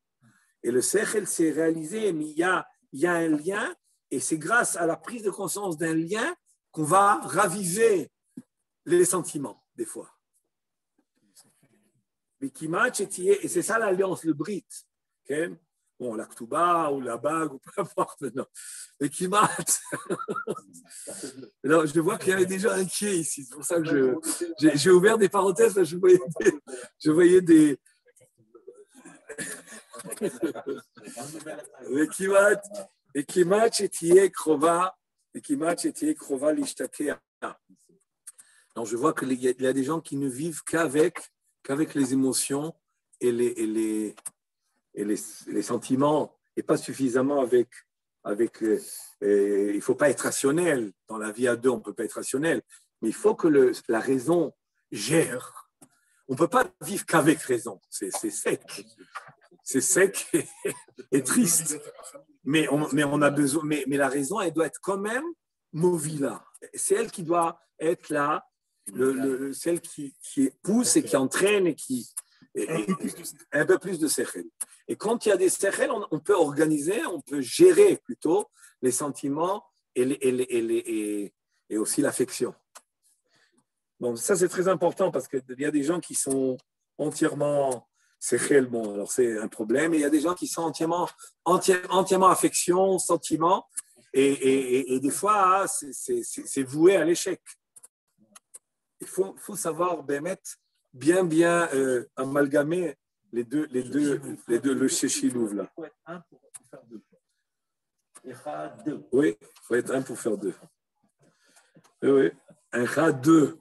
Et le sechel, c'est réalisé, mais il y a un lien, et c'est grâce à la prise de conscience d'un lien qu'on va raviver les sentiments, des fois. Et c'est ça l'alliance, le brit. Okay? Bon, la ktuba ou la bague, ou peu importe maintenant. Mais qui mate. Je vois qu'il y avait des gens inquiets ici. C'est pour ça que j'ai ouvert des parenthèses. Là, je voyais des et qui match et qui est krova l'ishtakea. Donc, je vois qu'il y a des gens qui ne vivent qu'avec les émotions et les sentiments, et pas suffisamment avec il ne faut pas être rationnel. Dans la vie à deux, on ne peut pas être rationnel. Mais il faut que la raison gère. On ne peut pas vivre qu'avec raison. C'est sec. C'est sec et triste. Mais on a besoin. Mais la raison, elle doit être quand même movila. C'est elle qui doit être là, celle qui pousse et qui entraîne et qui. Un peu plus de sechel. Et quand il y a des sechel, on peut organiser, on peut gérer plutôt les sentiments et aussi l'affection. Bon, ça c'est très important parce qu'il y a des gens qui sont entièrement sechel, bon, alors c'est un problème, et il y a des gens qui sont entièrement affection, sentiments, et des fois, c'est voué à l'échec. Il faut savoir bien amalgamer les deux le chéchilouv là. Oui, il faut être un pour faire deux. Oui, un rat deux,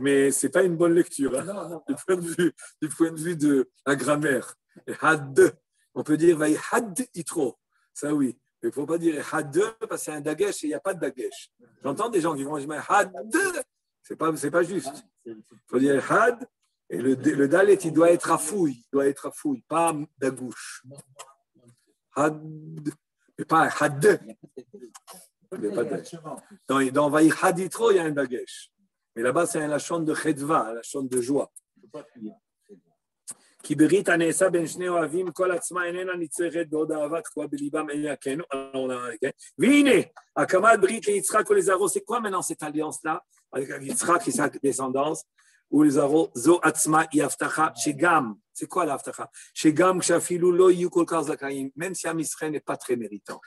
mais c'est pas une bonne lecture hein, du point de vue de la grammaire. Had, on peut dire va had itro, ça oui. Mais il ne faut pas dire had parce que c'est un dagesh et il n'y a pas de dagesh. J'entends des gens qui vont dire had, c'est pas juste. Il faut dire had. Et le dalet, il doit être à fouille, pas d'agouche. Had, mais pas had. Dans Vaï Haditro, il y a un dagesh. Mais là-bas, c'est un lachon de chedva, un lachon de joie. כי ברית הנעשה בין שני אוהבים, כל עצמה איננה נצרכת בעוד אהבה תקועה בליבם אין יקנו. והנה, הקמת ברית ליצחק ולזרעו, c'est quoi maintenant cette alliance-là, avec Yitzhak et sa descendance, ולזרעו, זו עצמה היא הבטחה, שגם, c'est quoi l'abtacha? שגם כשאפילו לא יהיו כל כך זכאים, même si עם ישראל n'est pas très méritant.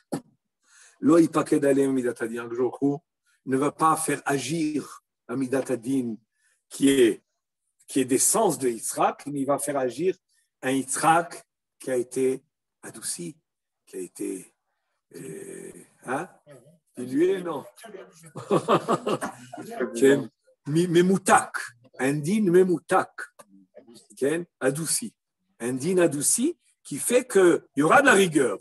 לא ייפקד עליהם מידת הדין, הקדוש ne va pas faire agir la midat hadin qui est d'essence de Yitzhak, mais il va faire agir un Yitzhak qui a été adouci, qui a été dilué, non? Memoutak, un din memoutak, adouci. Un din adouci qui fait qu'il y aura de la rigueur.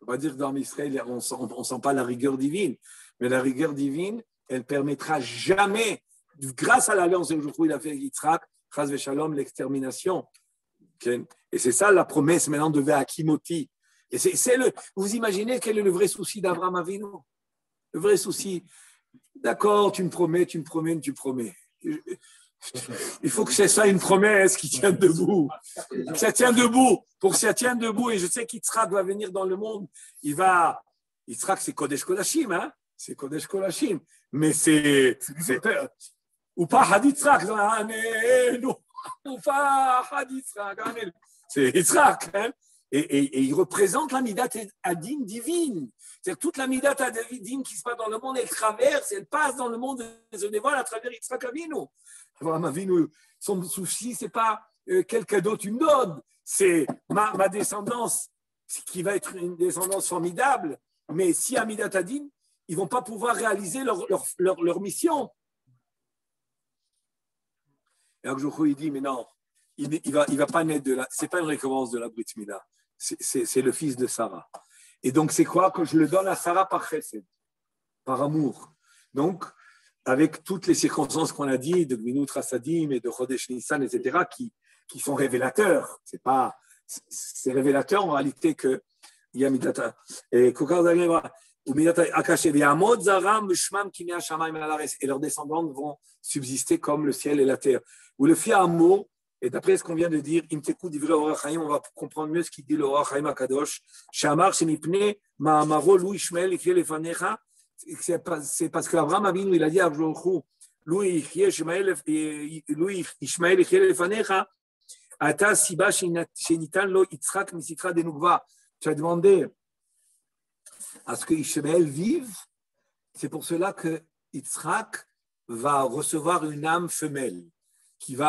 On va dire que dans Israël, on ne sent pas la rigueur divine, mais la rigueur divine, elle permettra jamais, grâce à l'alliance que il a fait avec Yitzhak, Chas v'Shalom, l'extermination. Et c'est ça la promesse maintenant de Ve'akimoti. Et vous imaginez quel est le vrai souci d'Abraham Avinu? Le vrai souci, d'accord, tu me promets. Il faut que c'est ça une promesse qui tienne debout. Que ça tienne debout. Pour que ça tienne debout, et je sais qu'Yitzhak va venir dans le monde, Yitzhak, c'est Kodesh Kodashim, hein? C'est Kodesh Kodashim. Mais c'est ou pas Haditzhak, ou pas Haditzhak, c'est Yitzhak, hein? Et il représente la Midat Adin divine. C'est-à-dire toute la Midat Adin qui se passe dans le monde, elle traverse, elle passe dans le monde et se dévoile à travers Yitzhak Avinu. Abraham Avinu, son souci, ce n'est pas quel cadeau tu me donnes, c'est ma descendance qui va être une descendance formidable. Mais si à Midat Adin, ils ne vont pas pouvoir réaliser leur mission. Et alors il dit, mais non, il va pas naître de là. Ce n'est pas une récompense de la Brit Mila. C'est le fils de Sarah. Et donc, c'est quoi? Que je le donne à Sarah par chesed, par amour. Donc, avec toutes les circonstances qu'on a dit, de Gminut Rasadim et de Chodesh Nissan, etc., qui sont révélateurs. C'est révélateur en réalité qu'il y a Midata. Et leurs descendants vont subsister comme le ciel et la terre. Ou le Fiamo, et d'après ce qu'on vient de dire, on va comprendre mieux ce qu'il dit le Orach Chaim Akadosh. C'est parce qu'Abraham Avinu, il a dit à Abraham, lui, Ishmael, Ata Siba Shenitan Lo Yitzhak Misitra Denugva. Tu as demandé à ce que Ishmael vive, c'est pour cela que Yitzhak va recevoir une âme femelle.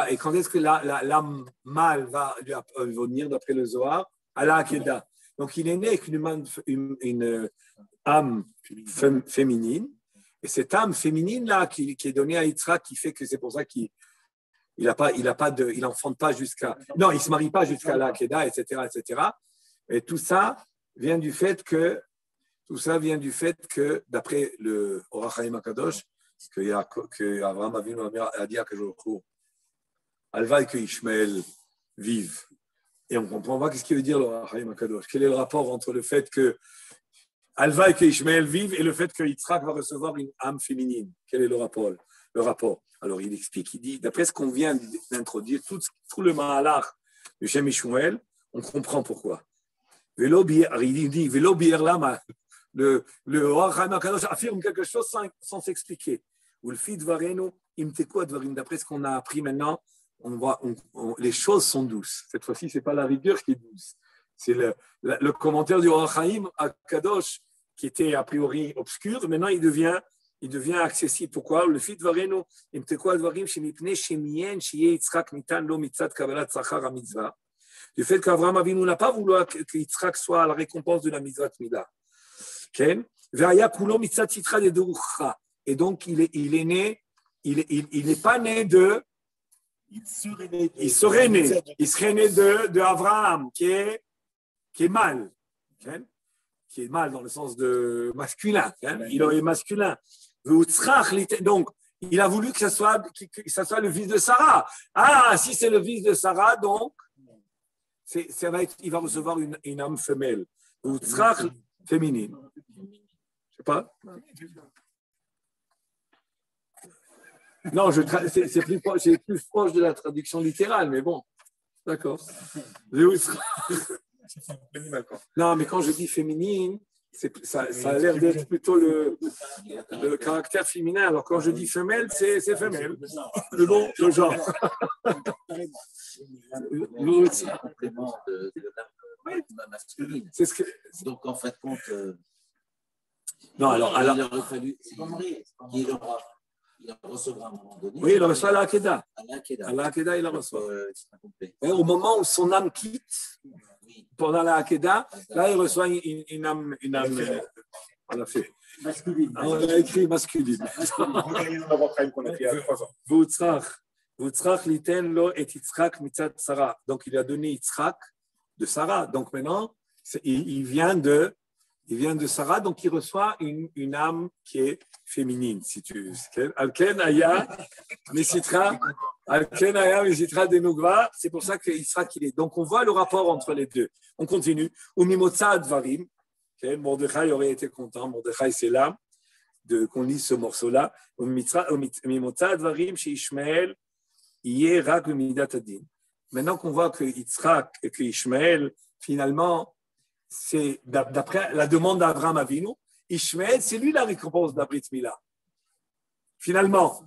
Et quand est-ce que l'âme mâle va venir d'après le Zohar? À la Hakeda. Donc il est né avec une âme féminine, et cette âme féminine-là qui est donnée à Yitzhak, qui fait que c'est pour ça qu'il n'enfante pas jusqu'à... Non, il ne se marie pas jusqu'à la Hakeda, etc., etc. Et tout ça vient du fait que, d'après le Orach Chaim Akadosh, que Abraham Avinu a dit à Kajoku, Alvaï que Ishmael vive. Et on ne comprend pas ce qu'il veut dire le Orach Chaim Akadosh. Quel est le rapport entre le fait que Alvaï que Ishmael vive et le fait que Yitzhak va recevoir une âme féminine? Quel est le rapport? Alors il explique, il dit, d'après ce qu'on vient d'introduire, tout le Mahalach de Shem Ishmael, on comprend pourquoi. Il dit, Velo bi'er lama. Le Orach Chaim Akadosh affirme quelque chose sans s'expliquer. Ou le fit varenu imteku advarim. D'après ce qu'on a appris maintenant, les choses sont douces. Cette fois-ci, ce n'est pas la rigueur qui est douce. C'est le commentaire du Orach Chaim Akadosh qui était a priori obscur. Maintenant, il devient accessible. Pourquoi? Le fit varenu imteku advarim shemipnei shemien shiye Yitzhak nitan lo mitzat kabalat tzachar ha-mitzvah. Du fait qu'Abraham Avinu n'a pas voulu que Yitzhak soit à la récompense de la mitzvah Milah. Et donc, il est né, il n'est pas né de... Il serait né de Abraham, qui est mâle. Qui est mâle dans le sens de masculin. Il est masculin. Donc, il a voulu que ça soit le fils de Sarah. Ah, si c'est le fils de Sarah, donc, il va recevoir une âme femelle. Féminine. Je sais pas. Non, c'est plus proche de la traduction littérale, mais bon. D'accord. Non, mais quand je dis féminine, ça a l'air d'être plutôt le caractère féminin. Alors quand je dis femelle, c'est femelle. Le genre. C'est un complément de la masculine. C'est ce que... Donc en fait, compte. Non, alors. Il aurait fallu. Il recevra à un moment donné. Oui, il reçoit à la Hakeda. À la Hakeda, il la reçoit. Au moment où son âme quitte, pendant la Hakeda, là, il reçoit une âme. On a fait. Masculine. On a écrit masculine. Vutzrach liten lo et Yitzhak mitzat Sarah. Donc, il a donné Yitzhak de Sarah. Donc maintenant, il vient de Sarah, donc il reçoit une âme qui est féminine, si tu veux. Alken Aya Mesitra Denugva, c'est pour ça qu'il sera qu'il est. Donc on voit le rapport entre les deux. On continue. Umimotza Advarim, Mordechai aurait été content, Mordechai c'est là, qu'on lise ce morceau-là. Umimotza Advarim chez Ishmael, Rak Midat Adin. Maintenant qu'on voit que Yitzhak et que Ishmael, finalement, c'est d'après la demande d'Abraham Avinu, Ishmael, c'est lui la récompense de la Brit Mila. Finalement,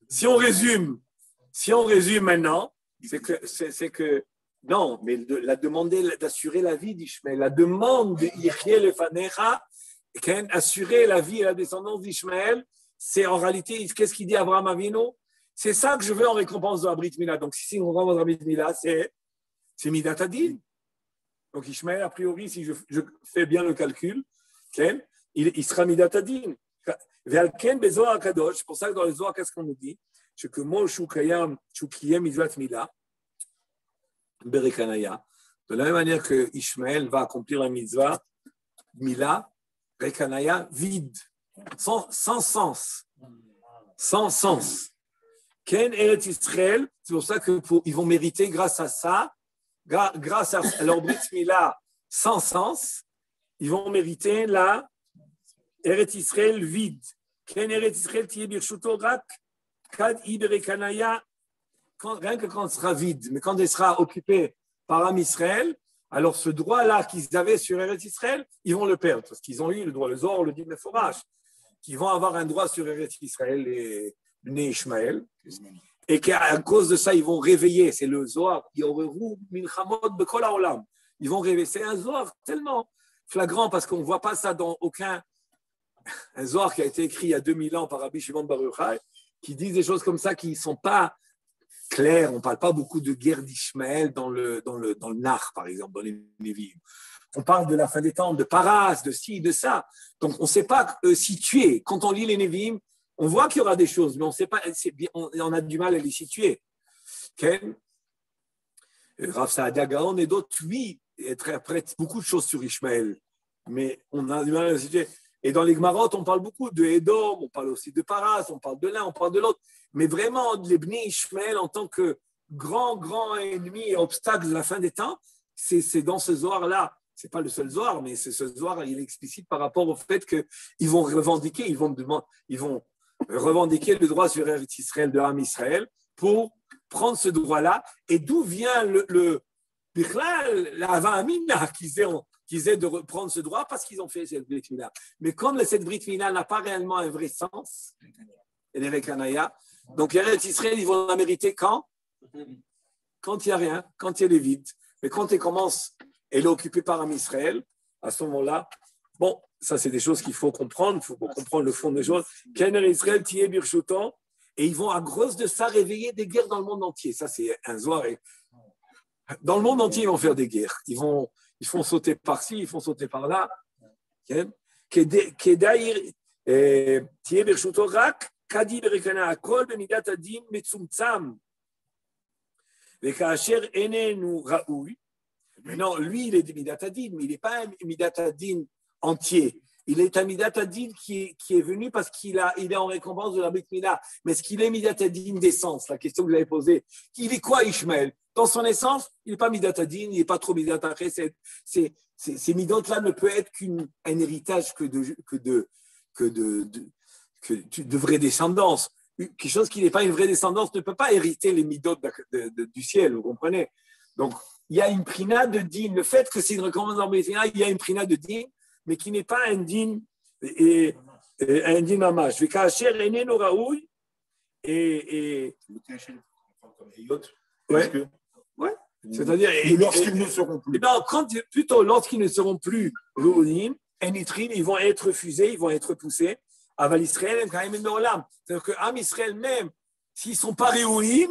si on résume maintenant, c'est que non, mais la demande d'assurer la vie d'Ishmael, la demande d'Yechel et Fanecha, assurer la vie et la descendance d'Ishmael, c'est en réalité, qu'est-ce qu'il dit Abraham Avinu? C'est ça que je veux en récompense de la Brit Mila. Donc, si on récompense de la Brit Mila, c'est Midat Adin. Donc, Ishmael, a priori, si je fais bien le calcul, il sera Midat Adin. C'est pour ça que dans les Zohar, qu'est-ce qu'on nous dit? C'est que Moshukayam, Chukiyem, Midat Mila, Berekanaya. De la même manière que Ishmael va accomplir la mitzvah, Mila, Rekanaya, vide, sans sens. Sans sens. Ken Eretz Israël, c'est pour ça qu'ils vont mériter, grâce à ça, grâce à leur Brit Mila sans sens, ils vont mériter la Eretz Israël vide. Ken Eretz Israël tiye birshuto rak kad iberekanaya, rien que quand elle sera vide, mais quand elle sera occupée par Am Israël, alors ce droit-là qu'ils avaient sur Eretz Israël, ils vont le perdre, parce qu'ils ont eu le droit, le Zohar le dit Meforach, qu'ils vont avoir un droit sur Eretz Israël et né Ishmael, et qu'à cause de ça, ils vont réveiller, c'est le Zohar, ils vont réveiller. C'est un Zohar tellement flagrant, parce qu'on ne voit pas ça dans aucun... Un Zohar qui a été écrit il y a 2000 ans par Rabbi Shimon Bar Yochai, qui dit des choses comme ça qui ne sont pas claires. On ne parle pas beaucoup de guerre d'Ishmael dans le Nar, par exemple, dans les Nevi'im. On parle de la fin des temps, de Paras, de ci, de ça. Donc, on ne sait pas situer. Quand on lit les Nevi'im, on voit qu'il y aura des choses, mais on sait pas, on a du mal à les situer. Rav Saadia Gaon et d'autres, oui, interprètent beaucoup de choses sur Ishmael, mais on a du mal à les situer. Et dans les Gemarot, on parle beaucoup de Edom, on parle aussi de Paras, on parle de l'un, on parle de l'autre. Mais vraiment, les Bnei Ishmael en tant que grand ennemi et obstacle de la fin des temps, c'est dans ce Zohar-là. Ce n'est pas le seul Zohar, mais ce Zohar, il est explicite par rapport au fait qu'ils vont revendiquer, ils vont revendiquer le droit sur Eretz Israël de Am Israël pour prendre ce droit-là. Et d'où vient la Avamina qu'ils aient de reprendre ce droit parce qu'ils ont fait cette Brit Mila. Mais comme cette Brit Mila n'a pas réellement un vrai sens, elle est Rekanaya, donc Eretz Israël, ils vont la mériter quand il n'y a rien, quand il y a les vides. Mais quand elle commence, elle est occupée par Am Israël, à ce moment-là, bon, ça, c'est des choses qu'il faut comprendre. Il faut comprendre le fond des choses. Kener Israël, Tiye Birshuton. Et ils vont, à cause de ça, réveiller des guerres dans le monde entier. Ça, c'est un Zohar. Dans le monde entier, ils vont faire des guerres. Ils font sauter par-ci, ils font sauter par-là. Kedaïr, Tiye Birshuton rak, Kadi Berekana, Akol, Bemidat Adim, Metsumtsam. Vekaasher Enenu Raoui. Maintenant, lui, il est de Midat Adin, mais il n'est pas un Midat Adin entier. Il est un Midat Adin qui est venu parce qu'il est en récompense de la Brit Mila. Mais est-ce qu'il est Midat Adin d'essence? La question que vous avez posée. Il est quoi, Ishmael? Dans son essence, il n'est pas Midat Adin, il n'est pas trop Midat Adin. Ces Midot-là ne peuvent être qu'un héritage que de vraie descendance. Quelque chose qui n'est pas une vraie descendance ne peut pas hériter les Midot du ciel, vous comprenez? Donc, il y a une prina de din. Le fait que c'est une recommandation en Brit Mila, il y a une prina de din, mais qui n'est pas un din mamash. Vekaasher enenu raoui et ouais. C'est-à-dire lorsqu'ils ne seront plus. Plutôt lorsqu'ils ne seront plus rouim, enitrin, ils vont être refusés, ils vont être poussés. Aval Israël, c'est-à-dire que Am Israël même, s'ils ne sont pas rouim,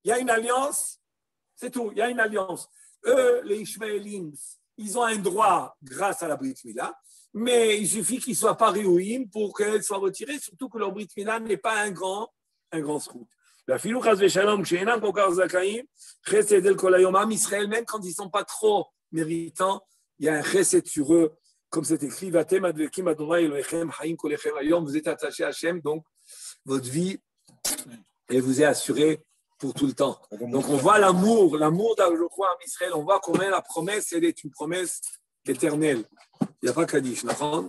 il y a une alliance. C'est tout, il y a une alliance. Eux, les Ishmaélim, ils ont un droit grâce à la Brit Mila, mais il suffit qu'ils ne soient pas réouïm pour qu'elle soit retirée, surtout que leur Brit Mila n'est pas un grand srout. ואפילו חס ושלום, כשאינם כל כך זכאים, חסד אל כל היום. עם ישראל, même quand ils ne sont pas trop méritants, il y a un chesed sur eux, comme c'est écrit, Vatem advekim Adonai Elohechem Chaim kolechem hayom, vous êtes attachés à Hachem, donc votre vie, elle vous est assurée pour tout le temps. Donc on voit l'amour d'Avraham en Israël, on voit combien la promesse, elle est une promesse éternelle. Il n'y a pas Kaddish, d'accord?